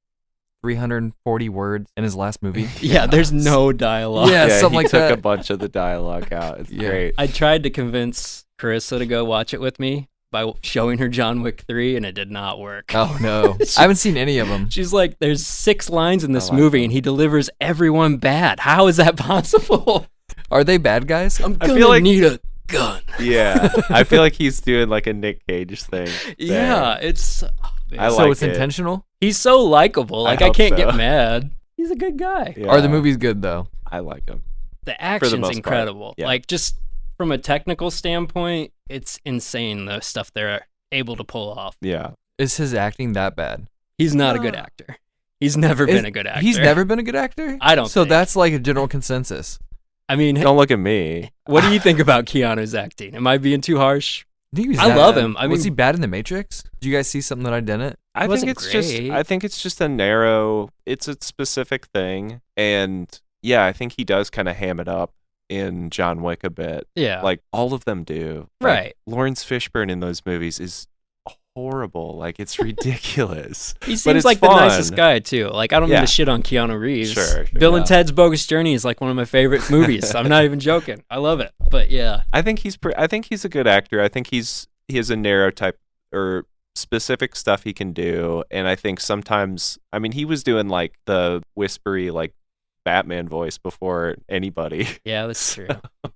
340 words in his last movie. Yeah, there's no dialogue. Yeah, something he like took that. a bunch of the dialogue out. It's Yeah. great. I tried to convince Carissa to go watch it with me by showing her John Wick 3, and it did not work. Oh no, I haven't seen any of them. She's like, there's 6 lines in this like movie, them. and he delivers everyone bad. How is that possible? Are they bad guys? I'm I gonna feel like- need a gun. Yeah. I feel like he's doing like a Nick Cage thing. Yeah, it's... I So like it's it. intentional. He's so likable. Like, I hope can't so. get mad. He's a good guy. Yeah. Are the movies good though? I like him. The action's most part, incredible. yeah. Like, just from a technical standpoint, it's insane, the stuff they're able to pull off. Yeah. Is his acting that bad? He's not a good actor. He's never been a good actor. He's never been a good actor? I don't So think. that's like a general consensus. I mean, Don't look at me. what do you think about Keanu's acting? Am I being too harsh? I love him. Was he bad in The Matrix? Did you guys see something that I didn't? I wasn't think it's just great. I think it's just it's a specific thing, and yeah, I think he does kind of ham it up in John Wick a bit. Yeah. Like all of them do. Right. Like, Lawrence Fishburne in those movies is horrible. Like it's ridiculous. He But seems it's like fun. the nicest guy too. Like I don't mean Yeah. to shit on Keanu Reeves. Sure, Bill and yeah. Ted's Bogus Journey is like one of my favorite movies. I'm not even joking. I love it. But yeah. I think he's a good actor. I think he has a narrow type or specific stuff he can do, and I think sometimes, I mean, he was doing like the whispery like Batman voice before anybody. Yeah, that's true.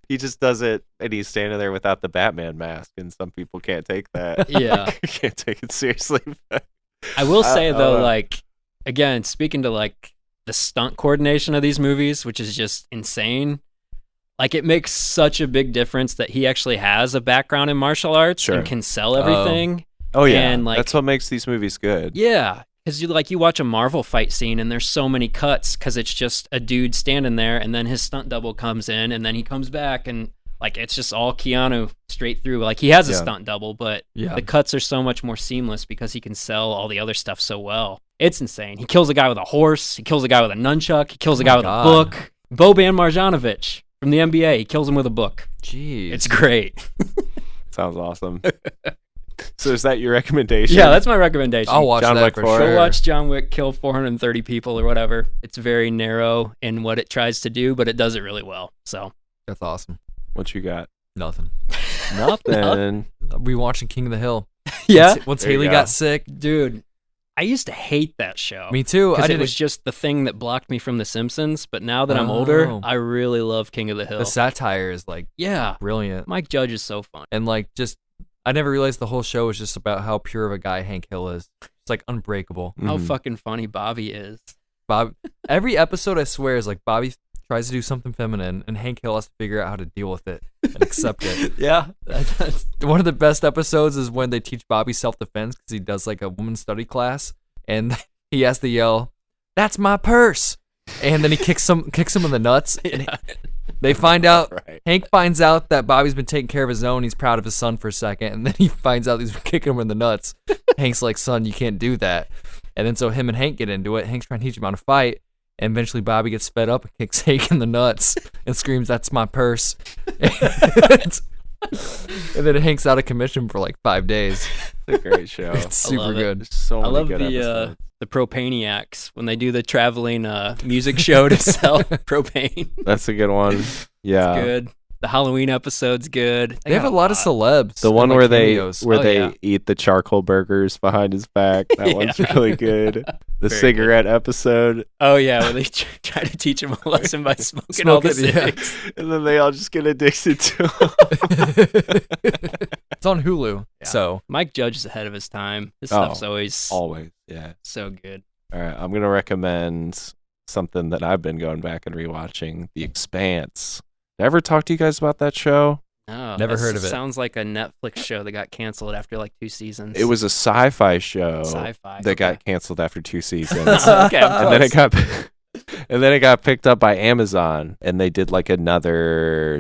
He just does it, and he's standing there without the Batman mask, and some people can't take that. Yeah. Can't take it seriously. I will say though, know. like again, speaking to like the stunt coordination of these movies, which is just insane. Like it makes such a big difference that he actually has a background in martial arts Sure. and can sell everything. Oh yeah, And, like- that's what makes these movies good. Yeah, because you watch a Marvel fight scene and there's so many cuts because it's just a dude standing there and then his stunt double comes in and then he comes back and like it's just all Keanu straight through. Like he has a Yeah. stunt double, but Yeah. the cuts are so much more seamless because he can sell all the other stuff so well. It's insane. He kills a guy with a horse. He kills a guy with a nunchuck. He kills a guy with God. a book. Boban Marjanovic from the NBA. He kills him with a book. Jeez. It's great. Sounds awesome. So is that your recommendation? Yeah, that's my recommendation. I'll watch John that Wick for 4. sure. Go watch John Wick kill 430 people or whatever. It's very narrow in what it tries to do, but it does it really well. So That's awesome. What you got? Nothing. Nothing. We watching King of the Hill. yeah, Once There you Haley go. got sick. dude, I used to hate that show. Me too. I Because it didn't. was just the thing that blocked me from The Simpsons. But now that I'm older, Oh. I really love King of the Hill. The satire is like Yeah, brilliant, Mike Judge is so fun. and like just I never realized the whole show was just about how pure of a guy Hank Hill is. It's like unbreakable. How Mhm. fucking funny Bobby is. Bob. Every episode I swear is like Bobby tries to do something feminine, and Hank Hill has to figure out how to deal with it and accept it. Yeah, that's One of the best episodes is when they teach Bobby self-defense because he does like a women's study class, and he has to yell, "That's my purse," and then he kicks him in the nuts. And they find out. Right. Hank finds out that Bobby's been taking care of his own. He's proud of his son for a second, and then he finds out he's been kicking him in the nuts. Hank's like, "Son, you can't do that." And then so him and Hank get into it. Hank's trying to teach him how to fight, and eventually Bobby gets fed up and kicks Hank in the nuts and screams, "That's my purse." And then Hank's out of commission for like 5 days. It's a great show. It's I super love it. good. There's so I many love good episodes. the Propaniacs when they do the traveling music show to sell propane. That's a good one. Yeah. Good. The Halloween episode's good. They have a lot of celebs. The one and, like, where they cameos. where Oh, they yeah. eat the charcoal burgers behind his back. That one's Yeah. really good. The Very cigarette episode, Oh yeah, where they try to teach him a lesson by smoking all the Smoke it, yeah. cigs. and then they all just get addicted to them. It's on Hulu. Yeah. So Mike Judge is ahead of his time. This Oh, stuff's always Always, yeah. so good. All right, I'm gonna recommend something that I've been going back and rewatching. The Expanse. Did I ever talk to you guys about that show? No, Never this heard of it. Sounds like a Netflix show that got canceled after like 2 seasons. It was a sci-fi show sci-fi that got okay. canceled after 2 seasons. Okay, I'm and then it close. got and then it got picked up by Amazon, and they did like another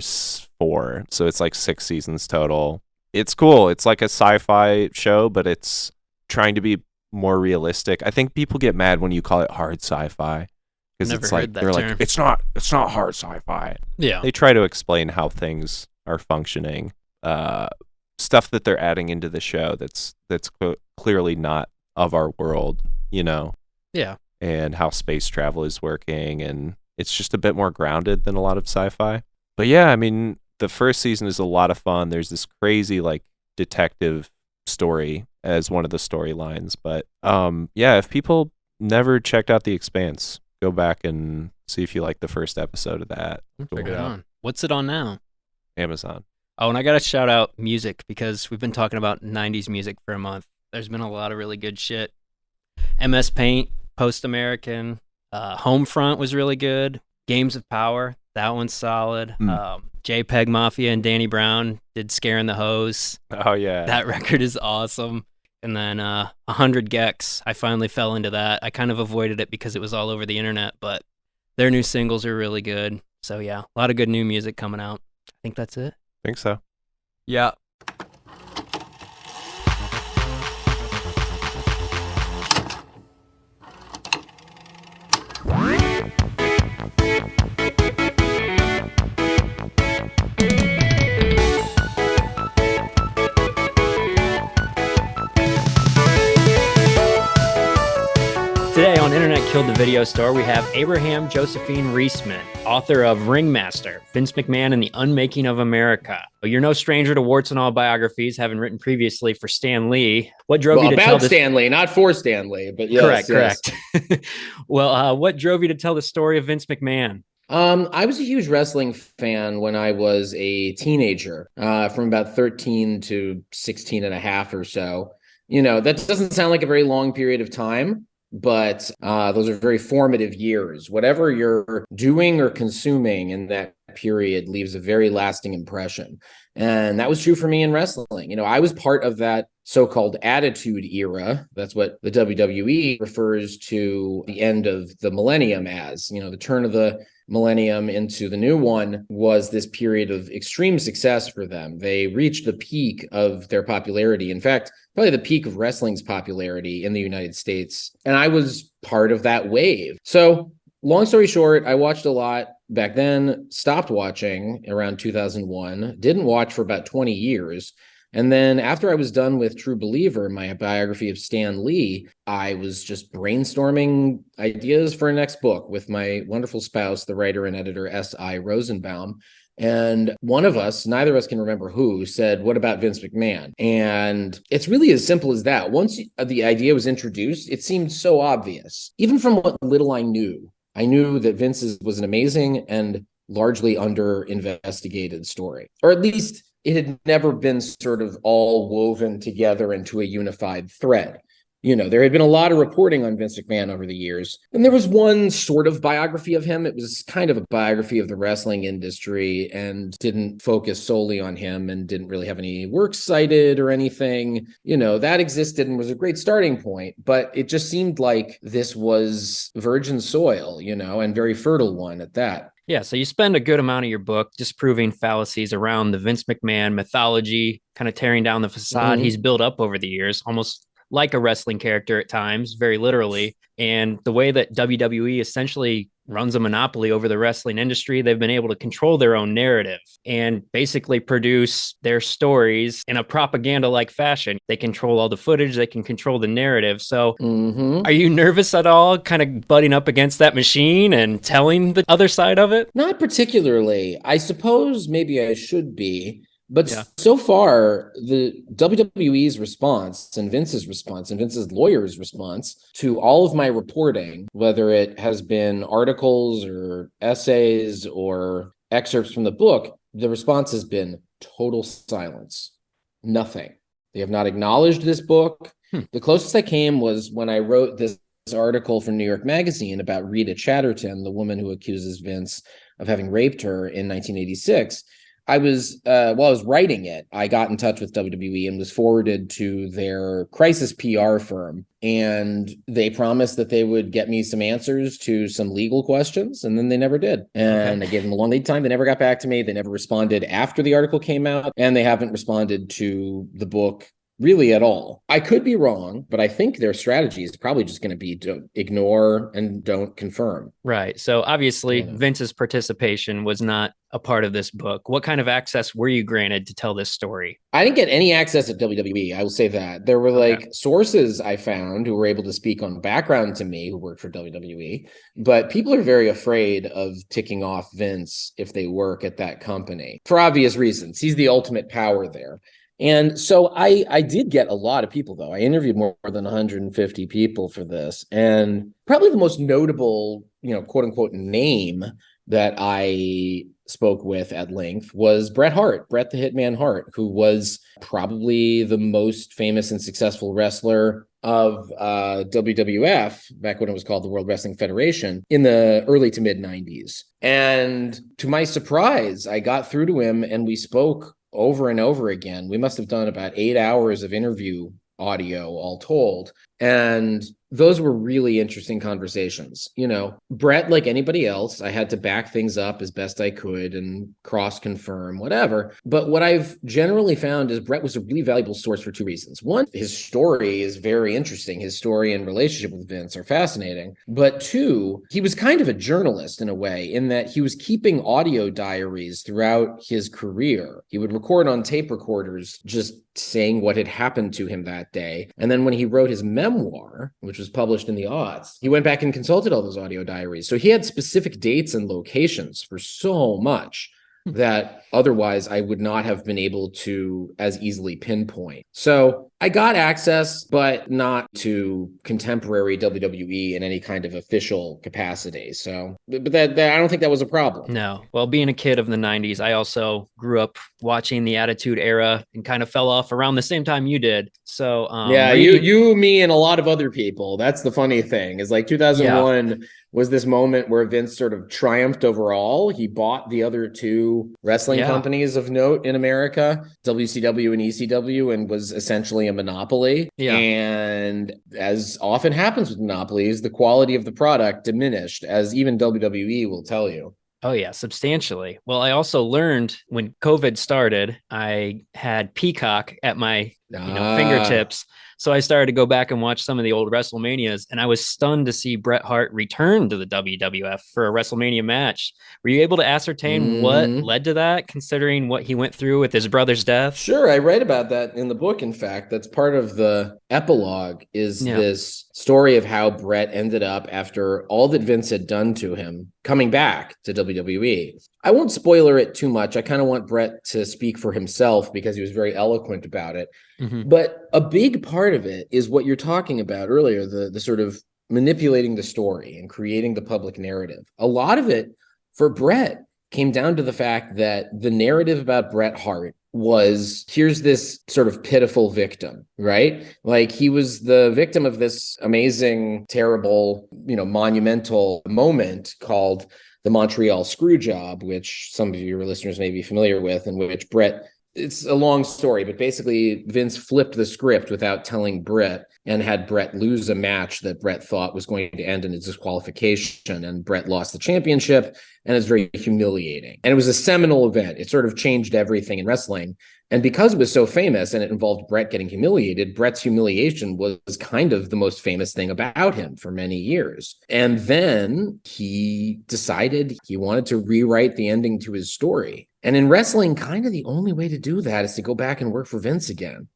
4, so it's like 6 seasons total. It's cool. It's like a sci-fi show, but it's trying to be more realistic. I think people get mad when you call it hard sci-fi because Never it's heard like that they're term. like it's not hard sci-fi. Yeah. They try to explain how things are functioning, stuff that they're adding into the show that's clearly not of our world, you know. Yeah. And how space travel is working, and it's just a bit more grounded than a lot of sci-fi. But yeah, I mean, the first season is a lot of fun. There's this crazy like detective story as one of the storylines, but yeah, if people never checked out The Expanse, go back and see if you like the first episode of that. check it Right out. on. What's it on now? Amazon. Oh, and I got to shout out music because we've been talking about 90s music for a month. There's been a lot of really good shit. MS Paint, Post American, Homefront was really good. Games of Power, that one's solid. JPEG Mafia and Danny Brown did Scaring the Hose. Oh yeah. That record is awesome. And then 100 Gex. I finally fell into that. I kind of avoided it because it was all over the internet, but their new singles are really good. So yeah, a lot of good new music coming out. I think that's it. Think so. Yeah. Today on Internet Killed the Video Store, we have Abraham Josephine Riesman, author of Ringmaster, Vince McMahon and the Unmaking of America. You're no stranger to warts and all biographies, having written previously for Stan Lee. What drove you to tell this? Stan Lee, not for Stan Lee, but yes. Correct. Well, what drove you to tell the story of Vince McMahon? I was a huge wrestling fan when I was a teenager, from about 13 to 16 and a half or so. You know, that doesn't sound like a very long period of time, but those are very formative years. Whatever you're doing or consuming in that period leaves a very lasting impression. And that was true for me in wrestling. You know, I was part of that so-called attitude era. That's what the WWE refers to the end of the millennium as. You know, the turn of the millennium into the new one was this period of extreme success for them. They reached the peak of their popularity. In fact, probably the peak of wrestling's popularity in the United States. And I was part of that wave. So long story short, I watched a lot back then, stopped watching around 2001, didn't watch for about 20 years. And then after I was done with True Believer, my biography of Stan Lee, I was just brainstorming ideas for a next book with my wonderful spouse, the writer and editor S.I. Rosenbaum. And one of us, neither of us can remember who, said, what about Vince McMahon? And it's really as simple as that. Once the idea was introduced, it seemed so obvious. Even from what little I knew that Vince's was an amazing and largely under-investigated story. Or at least it had never been sort of all woven together into a unified thread. You know, there had been a lot of reporting on Vince McMahon over the years, and there was one sort of biography of him. It was kind of a biography of the wrestling industry and didn't focus solely on him and didn't really have any works cited or anything. You know, that existed and was a great starting point, but it just seemed like this was virgin soil, you know, and very fertile one at that. Yeah, so you spend a good amount of your book disproving fallacies around the Vince McMahon mythology, kind of tearing down the facade he's built up over the years, almost like a wrestling character at times, very literally. And the way that WWE essentially runs a monopoly over the wrestling industry, they've been able to control their own narrative and basically produce their stories in a propaganda-like fashion. They control all the footage, they can control the narrative. So are you nervous at all, kind of butting up against that machine and telling the other side of it? Not particularly. I suppose maybe I should be. But so far, the WWE's response and Vince's response and Vince's lawyer's response to all of my reporting, whether it has been articles or essays or excerpts from the book, the response has been total silence. Nothing. They have not acknowledged this book. The closest I came was when I wrote this article for New York Magazine about Rita Chatterton, the woman who accuses Vince of having raped her in 1986. I was, while I was writing it, I got in touch with WWE and was forwarded to their crisis PR firm. And they promised that they would get me some answers to some legal questions. And then they never did. And I gave them a long lead time. They never got back to me. They never responded after the article came out. And they haven't responded to the book really at all. I could be wrong, but I think their strategy is probably just going to be to ignore and don't confirm. Right. So obviously Vince's participation was not a part of this book. What kind of access were you granted to tell this story? I didn't get any access at WWE. I will say that. There were sources I found who were able to speak on background to me who worked for WWE, but people are very afraid of ticking off Vince if they work at that company for obvious reasons. He's the ultimate power there. And so I did get a lot of people, though. I interviewed more than 150 people for this. And probably the most notable, quote unquote, name that I spoke with at length was Bret the Hitman Hart, who was probably the most famous and successful wrestler of WWF, back when it was called the World Wrestling Federation, in the early to mid 90s. And to my surprise, I got through to him and we spoke over and over again. We must have done about 8 hours of interview audio all told. And those were really interesting conversations. You know, Brett, like anybody else, I had to back things up as best I could and cross confirm, whatever. But what I've generally found is Brett was a really valuable source for two reasons. One, his story is very interesting. His story and relationship with Vince are fascinating. But two, he was kind of a journalist in a way, in that he was keeping audio diaries throughout his career. He would record on tape recorders, just saying what had happened to him that day. And then when he wrote his memoir, which was published in the aughts, he went back and consulted all those audio diaries. So he had specific dates and locations for so much that otherwise I would not have been able to as easily pinpoint. So I got access, but not to contemporary WWE in any kind of official capacity. So, but that I don't think that was a problem. No. Well, being a kid of the 90s, I also grew up watching the Attitude Era and kind of fell off around the same time you did. So, yeah, you, me, and a lot of other people. That's the funny thing, is like 2001 was this moment where Vince sort of triumphed overall. He bought the other two wrestling companies of note in America, WCW and ECW, and was essentially a monopoly. Yeah. And as often happens with monopolies, the quality of the product diminished, as even WWE will tell you. Oh, yeah, substantially. Well, I also learned when COVID started, I had Peacock at my fingertips. So I started to go back and watch some of the old WrestleManias, and I was stunned to see Bret Hart return to the WWF for a WrestleMania match. Were you able to ascertain what led to that, considering what he went through with his brother's death? Sure, I write about that in the book. In fact, that's part of the epilogue, is this story of how Bret ended up, after all that Vince had done to him, coming back to WWE. I won't spoiler it too much. I kind of want Bret to speak for himself because he was very eloquent about it. But a big part of it is what you're talking about earlier, the sort of manipulating the story and creating the public narrative. A lot of it for Bret came down to the fact that the narrative about Bret Hart was, here's this sort of pitiful victim, right? Like, he was the victim of this amazing, terrible, monumental moment called the Montreal Screwjob, which some of your listeners may be familiar with, in which Bret, it's a long story, but basically Vince flipped the script without telling Bret and had Bret lose a match that Bret thought was going to end in a disqualification. And Bret lost the championship, and it's very humiliating. And it was a seminal event. It sort of changed everything in wrestling. And because it was so famous and it involved Bret getting humiliated, Bret's humiliation was kind of the most famous thing about him for many years. And then he decided he wanted to rewrite the ending to his story. And in wrestling, kind of the only way to do that is to go back and work for Vince again.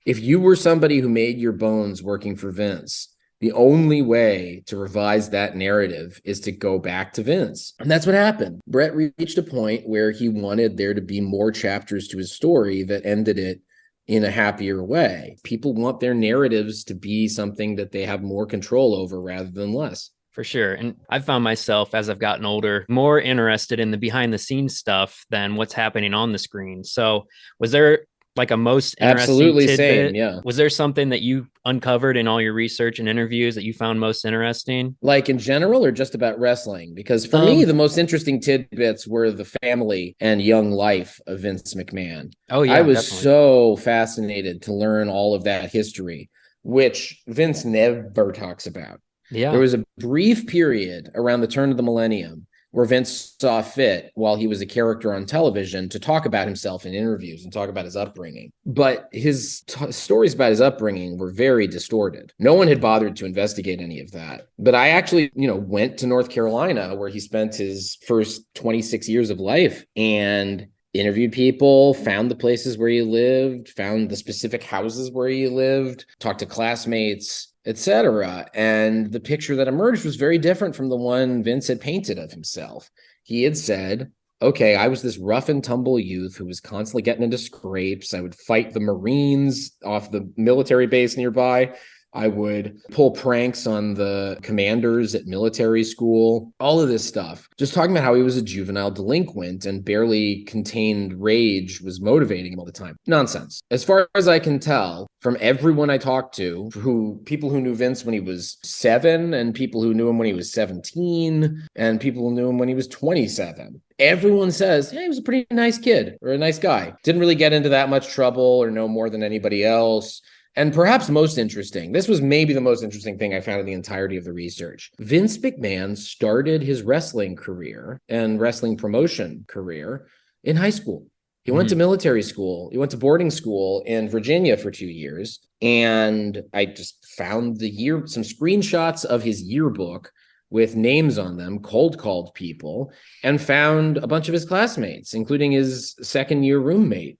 If you were somebody who made your bones working for Vince, the only way to revise that narrative is to go back to Vince. And that's what happened. Bret reached a point where he wanted there to be more chapters to his story that ended it in a happier way. People want their narratives to be something that they have more control over rather than less. For sure. And I've found myself, as I've gotten older, more interested in the behind the scenes stuff than what's happening on the screen. So was there like a most interesting Absolutely tidbit? same, yeah. Was there something that you uncovered in all your research and interviews that you found most interesting? Like in general, or just about wrestling? Because for me, the most interesting tidbits were the family and young life of Vince McMahon. Oh, yeah. I was so fascinated to learn all of that history, which Vince never talks about. Yeah. There was a brief period around the turn of the millennium where Vince saw fit, while he was a character on television, to talk about himself in interviews and talk about his upbringing. But his stories about his upbringing were very distorted. No one had bothered to investigate any of that. But I actually, went to North Carolina, where he spent his first 26 years of life, and interviewed people, found the places where he lived, found the specific houses where he lived, talked to classmates, etc. And the picture that emerged was very different from the one Vince had painted of himself. He had said, okay, I was this rough and tumble youth who was constantly getting into scrapes. I would fight the Marines off the military base nearby. I would pull pranks on the commanders at military school, all of this stuff. Just talking about how he was a juvenile delinquent and barely contained rage was motivating him all the time. Nonsense. As far as I can tell, from everyone I talked to, people who knew Vince when he was 7, and people who knew him when he was 17, and people who knew him when he was 27, everyone says, hey, he was a pretty nice kid or a nice guy. Didn't really get into that much trouble or know more than anybody else. And perhaps most interesting, this was maybe the most interesting thing I found in the entirety of the research. Vince McMahon started his wrestling career and wrestling promotion career in high school. He went to military school. He went to boarding school in Virginia for 2 years. And I just found some screenshots of his yearbook with names on them, called people, and found a bunch of his classmates, including his second-year roommate.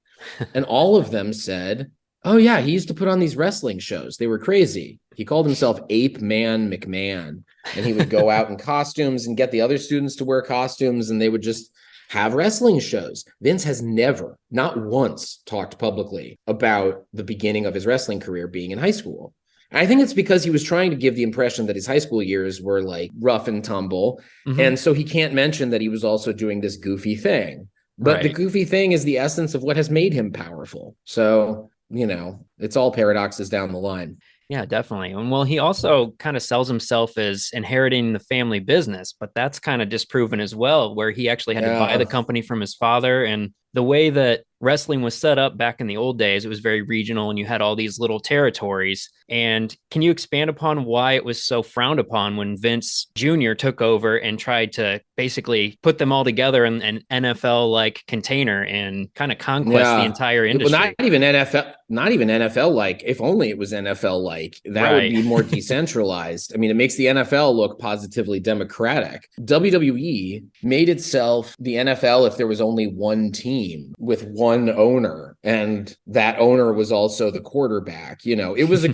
And all of them said, oh, yeah, he used to put on these wrestling shows. They were crazy. He called himself Ape Man McMahon. And he would go out in costumes and get the other students to wear costumes, and they would just have wrestling shows. Vince has never, not once, talked publicly about the beginning of his wrestling career being in high school. And I think it's because he was trying to give the impression that his high school years were like rough and tumble. And so he can't mention that he was also doing this goofy thing. But the goofy thing is the essence of what has made him powerful. So, it's all paradoxes down the line. Yeah, definitely. And well, he also kind of sells himself as inheriting the family business, but that's kind of disproven as well, where he actually had to buy the company from his father. And the way that wrestling was set up back in the old days, it was very regional and you had all these little territories. And can you expand upon why it was so frowned upon when Vince Jr. took over and tried to basically put them all together in an NFL-like container and kind of conquest the entire industry? Well, not even NFL like. If only it was NFL like, that would be more decentralized. I mean, it makes the NFL look positively democratic. WWE made itself the NFL if there was only one team with one owner, and that owner was also the quarterback. It was a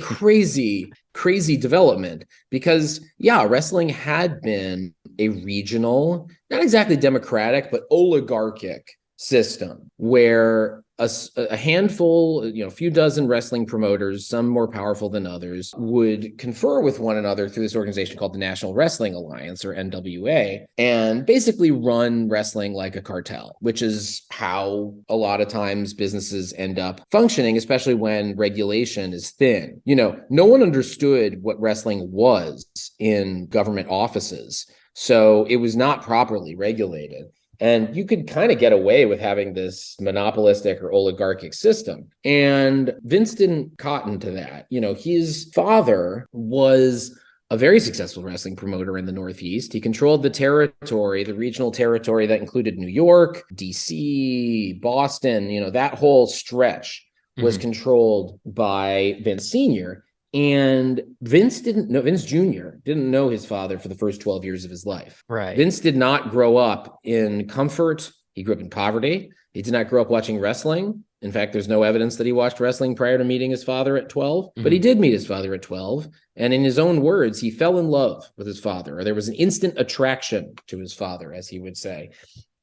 crazy development because, wrestling had been a regional, not exactly democratic, but oligarchic system where a handful, a few dozen wrestling promoters, some more powerful than others, would confer with one another through this organization called the National Wrestling Alliance, or NWA, and basically run wrestling like a cartel, which is how a lot of times businesses end up functioning, especially when regulation is thin. No one understood what wrestling was in government offices, so it was not properly regulated. And you could kind of get away with having this monopolistic or oligarchic system. And Vince didn't cotton to that. His father was a very successful wrestling promoter in the Northeast. He controlled the regional territory that included New York, DC, Boston. That whole stretch was controlled by Vince Sr. And Vince Jr. didn't know his father for the first 12 years of his life. Right. Vince did not grow up in comfort. He grew up in poverty. He did not grow up watching wrestling. In fact, there's no evidence that he watched wrestling prior to meeting his father at 12, but he did meet his father at 12. And in his own words, he fell in love with his father, or there was an instant attraction to his father, as he would say.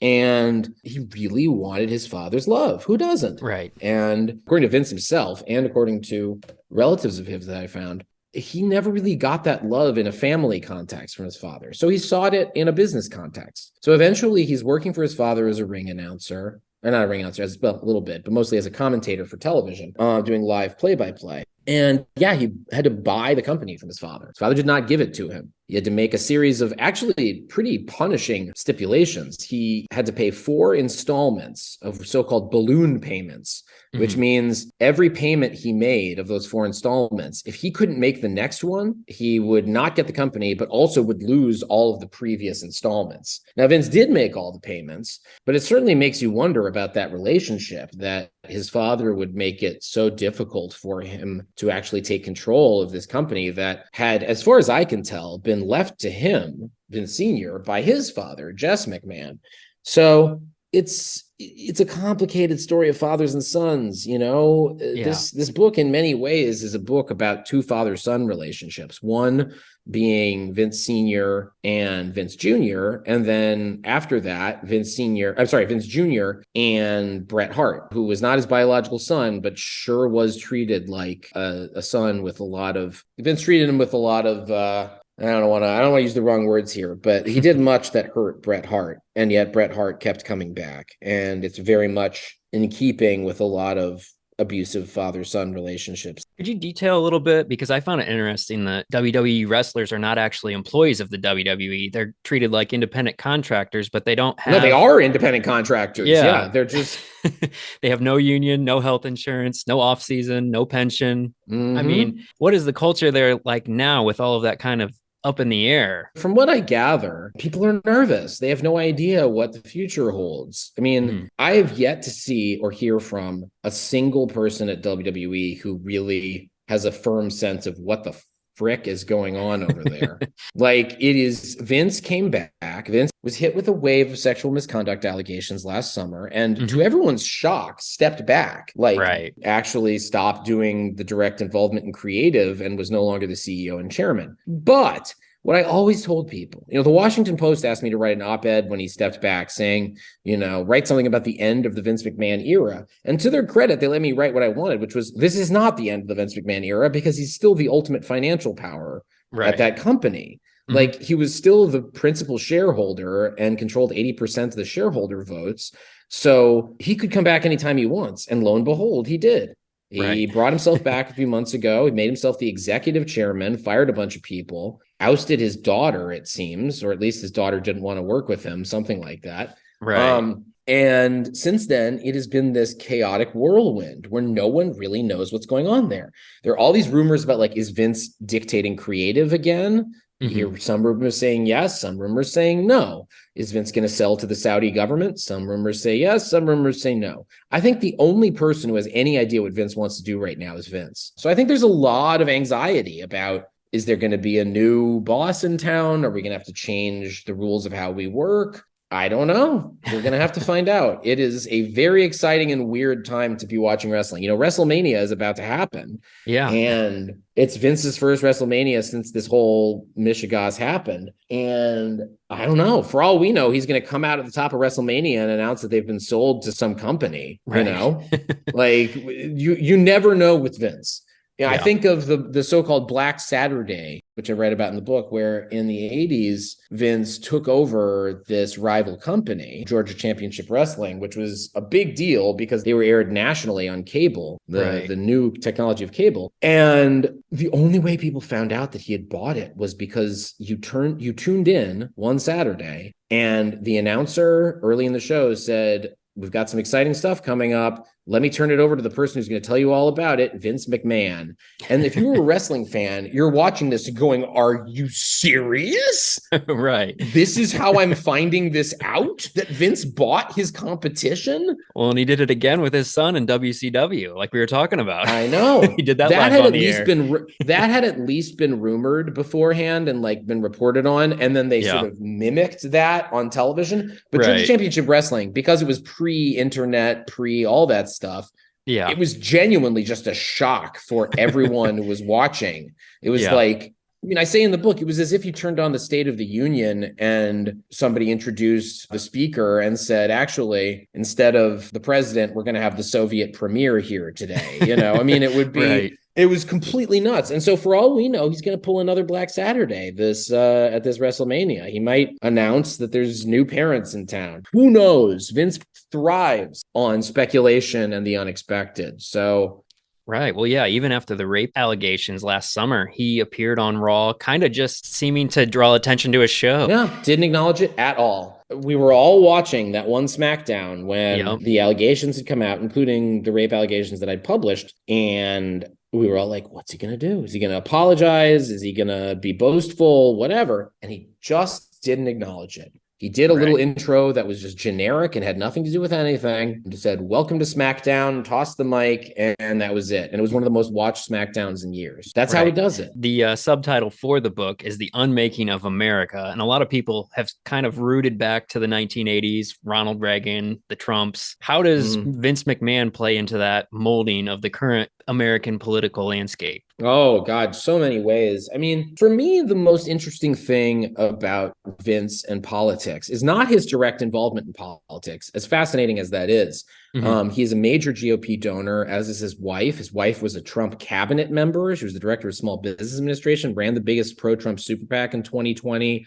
And he really wanted his father's love. Who doesn't? Right. And according to Vince himself, and according to relatives of his that I found, he never really got that love in a family context from his father. So he sought it in a business context. So eventually he's working for his father as a ring announcer, or not a ring announcer, a little bit, but mostly as a commentator for television, doing live play-by-play. And he had to buy the company from his father. His father did not give it to him. He had to make a series of actually pretty punishing stipulations. He had to pay 4 installments of so-called balloon payments, which means every payment he made of those 4 installments, if he couldn't make the next one, he would not get the company, but also would lose all of the previous installments. Now, Vince did make all the payments, but it certainly makes you wonder about that relationship, that his father would make it so difficult for him to actually take control of this company that had, as far as I can tell, been left to him, Vince Sr., by his father, Jess McMahon. So it's a complicated story of fathers and sons. This book in many ways is a book about 2 father-son relationships, one being Vince Sr. and Vince Jr., and then after that, Vince Jr. and Bret Hart, who was not his biological son, but sure was treated like a son with a lot of, Vince treated him with a lot of, I don't want to use the wrong words here, but he did much that hurt Bret Hart, and yet Bret Hart kept coming back. And it's very much in keeping with a lot of abusive father-son relationships. Could you detail a little bit? Because I found it interesting that WWE wrestlers are not actually employees of the WWE. They're treated like independent contractors, but they don't have. No, they are independent contractors. Yeah. They're just. They have no union, no health insurance, no off season, no pension. I mean, what is the culture there like now with all of that kind of up in the air? From what I gather, people are nervous. They have no idea what the future holds. I mean, I have yet to see or hear from a single person at WWE who really has a firm sense of what the frick is going on over there. Like, it is, Vince came back. Vince was hit with a wave of sexual misconduct allegations last summer, and to everyone's shock, stepped back. Like, actually stopped doing the direct involvement in creative and was no longer the CEO and chairman. But what I always told people, the Washington Post asked me to write an op-ed when he stepped back saying, write something about the end of the Vince McMahon era. And to their credit, they let me write what I wanted, which was, this is not the end of the Vince McMahon era, because he's still the ultimate financial power at that company. Like, he was still the principal shareholder and controlled 80% of the shareholder votes. So he could come back anytime he wants. And lo and behold, he did. He brought himself back a few months ago. He made himself the executive chairman, fired a bunch of people, ousted his daughter, it seems, or at least his daughter didn't want to work with him, something like that. And since then, it has been this chaotic whirlwind where no one really knows what's going on there. There are all these rumors about, like, is Vince dictating creative again? You hear some rumors saying yes, some rumors saying no. Is Vince going to sell to the Saudi government? Some rumors say yes, some rumors say no. I think the only person who has any idea what Vince wants to do right now is Vince. So I think there's a lot of anxiety about, is there going to be a new boss in town? Are we going to have to change the rules of how we work? I don't know. We're going to have to find out. It is a very exciting and weird time to be watching wrestling. WrestleMania is about to happen. Yeah. And it's Vince's first WrestleMania since this whole Michigas happened. And I don't know. For all we know, he's going to come out at the top of WrestleMania and announce that they've been sold to some company, like you never know with Vince. I think of the so-called Black Saturday, which I read about in the book, where in the 80s, Vince took over this rival company, Georgia Championship Wrestling, which was a big deal because they were aired nationally on cable, the new technology of cable. And the only way people found out that he had bought it was because you tuned in one Saturday, and the announcer early in the show said, "We've got some exciting stuff coming up. Let me turn it over to the person who's going to tell you all about it, Vince McMahon." And if you were a wrestling fan, you're watching this going, are you serious? This is how I'm finding this out, that Vince bought his competition? Well, and he did it again with his son in WCW, like we were talking about. I know. He did that live on the air. That had at least been rumored beforehand and like been reported on. And then they sort of mimicked that on television. But Georgia Championship Wrestling, because it was pre-internet, pre-all that stuff, it was genuinely just a shock for everyone who was watching. It was like, I say in the book, it was as if you turned on the State of the Union and somebody introduced the speaker and said, actually, instead of the president, we're going to have the Soviet premier here today. It would be, it was completely nuts. And so for all we know, he's going to pull another Black Saturday at this WrestleMania. He might announce that there's new parents in town. Who knows? Vince thrives on speculation and the unexpected. So Well, yeah, even after the rape allegations last summer, he appeared on Raw, kind of just seeming to draw attention to his show. Yeah, didn't acknowledge it at all. We were all watching that one SmackDown when the allegations had come out, including the rape allegations that I'd published, and we were all like, what's he going to do? Is he going to apologize? Is he going to be boastful? Whatever. And he just didn't acknowledge it. He did a little intro that was just generic and had nothing to do with anything. He said, "Welcome to SmackDown," tossed the mic, and that was it. And it was one of the most watched SmackDowns in years. That's how he does it. The subtitle for the book is The Unmaking of America. And a lot of people have kind of rooted back to the 1980s, Ronald Reagan, the Trumps. How does Vince McMahon play into that molding of the current American political landscape? Oh, God, so many ways. I mean, for me, the most interesting thing about Vince and politics is not his direct involvement in politics, as fascinating as that is. He is a major GOP donor, as is his wife. His wife was a Trump cabinet member. She was the director of Small Business Administration, ran the biggest pro-Trump super PAC in 2020,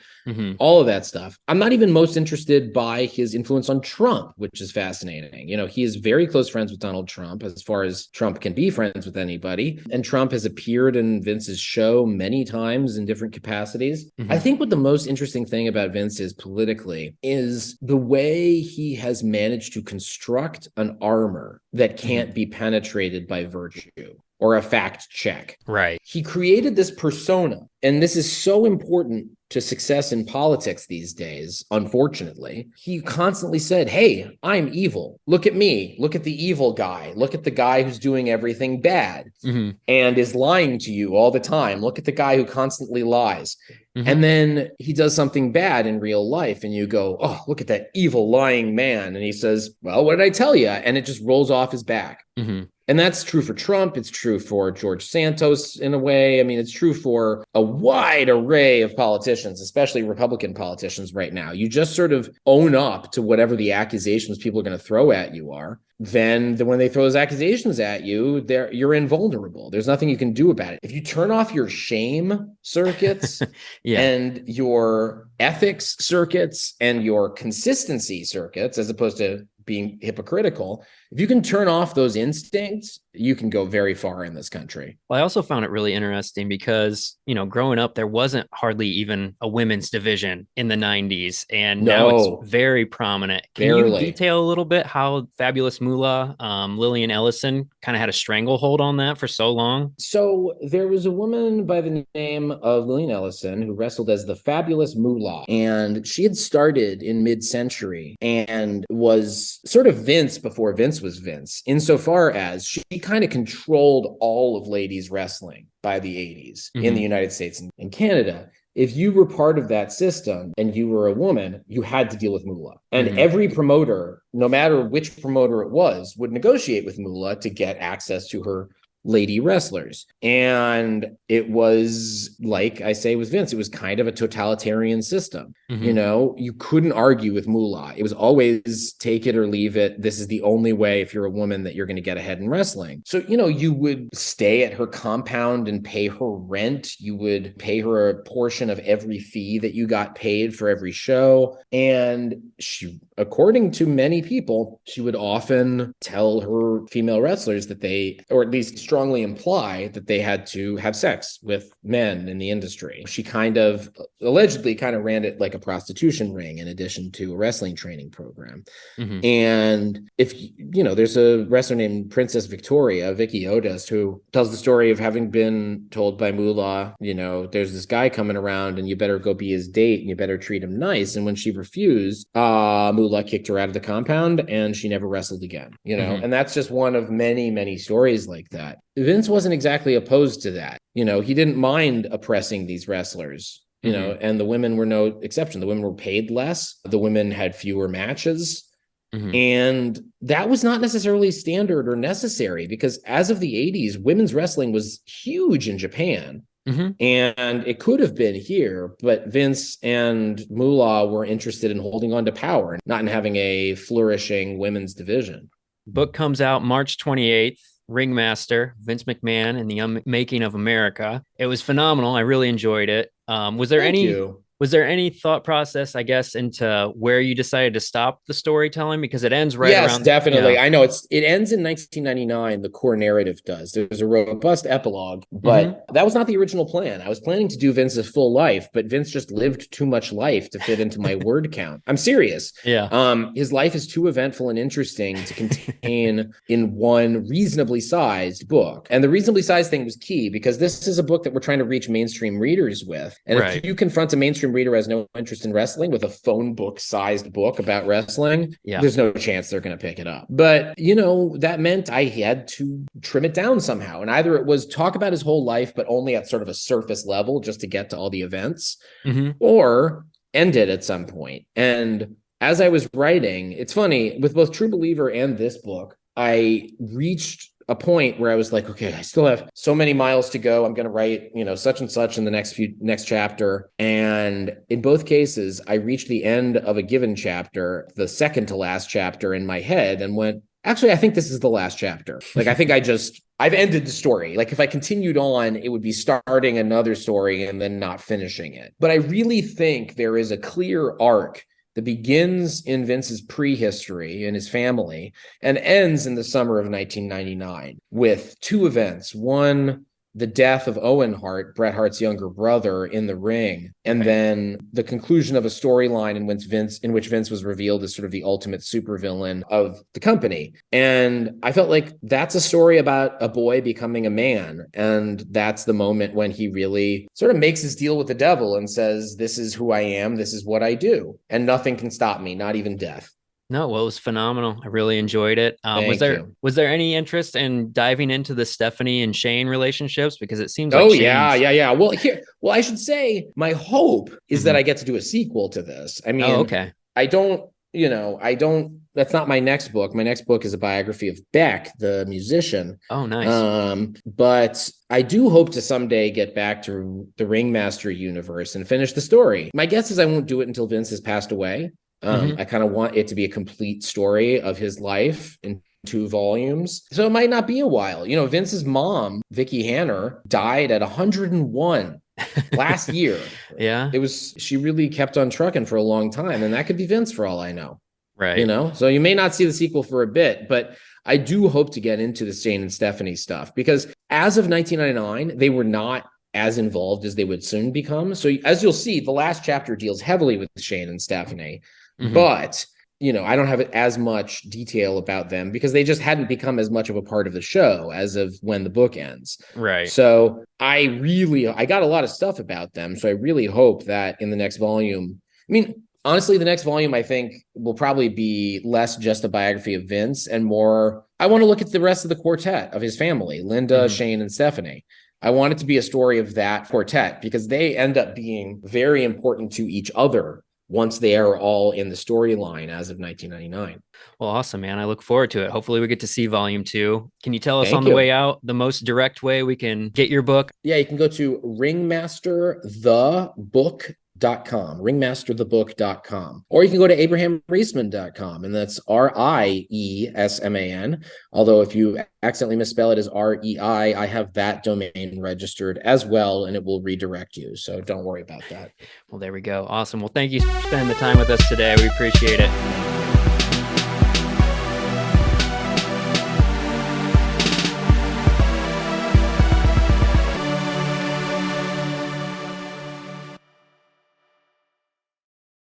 all of that stuff. I'm not even most interested by his influence on Trump, which is fascinating. You know, he is very close friends with Donald Trump, as far as Trump can be friends with anybody. And Trump has appeared in Vince's show many times in different capacities. I think what the most interesting thing about Vince is politically is the way he has managed to construct an armor that can't be penetrated by virtue or a fact check. Right. He created this persona, and this is so important to success in politics these days, unfortunately. He constantly said, hey, I'm evil. Look at me. Look at the evil guy. Look at the guy who's doing everything bad and is lying to you all the time. Look at the guy who constantly lies. And then he does something bad in real life, and you go, oh, look at that evil lying man. And he says, well, what did I tell you? And it just rolls off his back. And that's true for Trump. It's true for George Santos in a way. I mean, it's true for a wide array of politicians, especially Republican politicians right now. You just sort of own up to whatever the accusations people are going to throw at you are. Then when they throw those accusations at you, you're invulnerable. There's nothing you can do about it. If you turn off your shame circuits and your ethics circuits and your consistency circuits, as opposed to being hypocritical, if you can turn off those instincts, you can go very far in this country. Well, I also found it really interesting because, you know, growing up, there wasn't hardly even a women's division in the 90s. And now it's very prominent. Can you detail a little bit how Fabulous Moolah, Lillian Ellison, kind of had a stranglehold on that for so long? So there was a woman by the name of Lillian Ellison who wrestled as the Fabulous Moolah. And she had started in mid-century and was sort of Vince before Vince was Vince, insofar as she kind of controlled all of ladies wrestling by the 80s in the United States and Canada. If you were part of that system and you were a woman, you had to deal with Moolah. And every promoter, no matter which promoter it was, would negotiate with Moolah to get access to her lady wrestlers. And it was, like I say with Vince, it was kind of a totalitarian system. You know, you couldn't argue with Moolah. It was always take it or leave it. This is the only way, if you're a woman, that you're going to get ahead in wrestling. So, you know, you would stay at her compound and pay her rent. You would pay her a portion of every fee that you got paid for every show. And she, according to many people, she would often tell her female wrestlers that they, or at least strongly imply that they had to have sex with men in the industry. She kind of allegedly kind of ran it like a prostitution ring in addition to a wrestling training program. And if you know, there's a wrestler named Princess Victoria, Vicky Otis, who tells the story of having been told by Moolah, you know, there's this guy coming around and you better go be his date and you better treat him nice. And when she refused, Moolah kicked her out of the compound and she never wrestled again, you know, and that's just one of many, many stories like that. Vince wasn't exactly opposed to that. You know, he didn't mind oppressing these wrestlers, you know, and the women were no exception. The women were paid less. The women had fewer matches. And that was not necessarily standard or necessary because as of the 80s, women's wrestling was huge in Japan. And it could have been here, but Vince and Moolah were interested in holding on to power, not in having a flourishing women's division. Book comes out March 28th. Ringmaster, Vince McMahon and the Unmaking of America. It was phenomenal. I really enjoyed it. Was there any thought process, I guess, into where you decided to stop the storytelling? Because it ends right around... Yes, definitely. You know. I know it ends in 1999. The core narrative does. There's a robust epilogue, but that was not the original plan. I was planning to do Vince's full life, but Vince just lived too much life to fit into my word count. I'm serious. His life is too eventful and interesting to contain in one reasonably sized book. And the reasonably sized thing was key because this is a book that we're trying to reach mainstream readers with. And if you confront a mainstream reader who has no interest in wrestling with a phone book sized book about wrestling, there's no chance they're going to pick it up. But, you know, that meant I had to trim it down somehow. And either it was talk about his whole life, but only at sort of a surface level just to get to all the events, or end it at some point. And as I was writing, it's funny, with both True Believer and this book, I reached a point where I was like, okay, I still have so many miles to go. I'm going to write, you know, such and such in the next chapter. And in both cases, I reached the end of a given chapter, the second to last chapter in my head, and went, Actually, I think this is the last chapter. Like, I think I've ended the story. Like, if I continued on, it would be starting another story and then not finishing it. But I really think there is a clear arc that begins in Vince's prehistory and his family and ends in the summer of 1999 with two events. One, the death of Owen Hart, Bret Hart's younger brother, in the ring, and then the conclusion of a storyline in which Vince was revealed as sort of the ultimate supervillain of the company. And I felt like that's a story about a boy becoming a man, and that's the moment when he really sort of makes his deal with the devil and says, "This is who I am. This is what I do, and nothing can stop me, not even death." No, well, it was phenomenal. I really enjoyed it. Thank you. Was there any interest in diving into the Stephanie and Shane relationships? Because it seems Oh, like yeah. Well, I should say my hope is that I get to do a sequel to this. I mean, okay. I don't, that's not my next book. My next book is a biography of Beck, the musician. Oh, nice. But I do hope to someday get back to the Ringmaster universe and finish the story. My guess is I won't do it until Vince has passed away. I kind of want it to be a complete story of his life in 2 volumes. So it might not be a while. Vince's mom, Vicky Hanner, died at 101 last year. Yeah. She really kept on trucking for a long time, and that could be Vince for all I know. Right. So you may not see the sequel for a bit, but I do hope to get into the Shane and Stephanie stuff, because as of 1999, they were not as involved as they would soon become. So as you'll see, the last chapter deals heavily with Shane and Stephanie. But, I don't have as much detail about them because they just hadn't become as much of a part of the show as of when the book ends. Right. So I got a lot of stuff about them. So I really hope that in the next volume, honestly, the next volume, I think, will probably be less just a biography of Vince and more, I want to look at the rest of the quartet of his family, Linda, Shane, and Stephanie. I want it to be a story of that quartet because they end up being very important to each other once they are all in the storyline as of 1999. Well, awesome, man. I look forward to it. Hopefully we get to see volume 2. Can you tell us Thank on the you. way out the most direct way we can get your book? Yeah, you can go to ringmasterthebook.com, or you can go to abrahamriesman.com, and that's RIESMAN. Although if you accidentally misspell it as REI, I have that domain registered as well, and it will redirect you. So don't worry about that. Well, there we go. Awesome. Well, thank you for spending the time with us today. We appreciate it.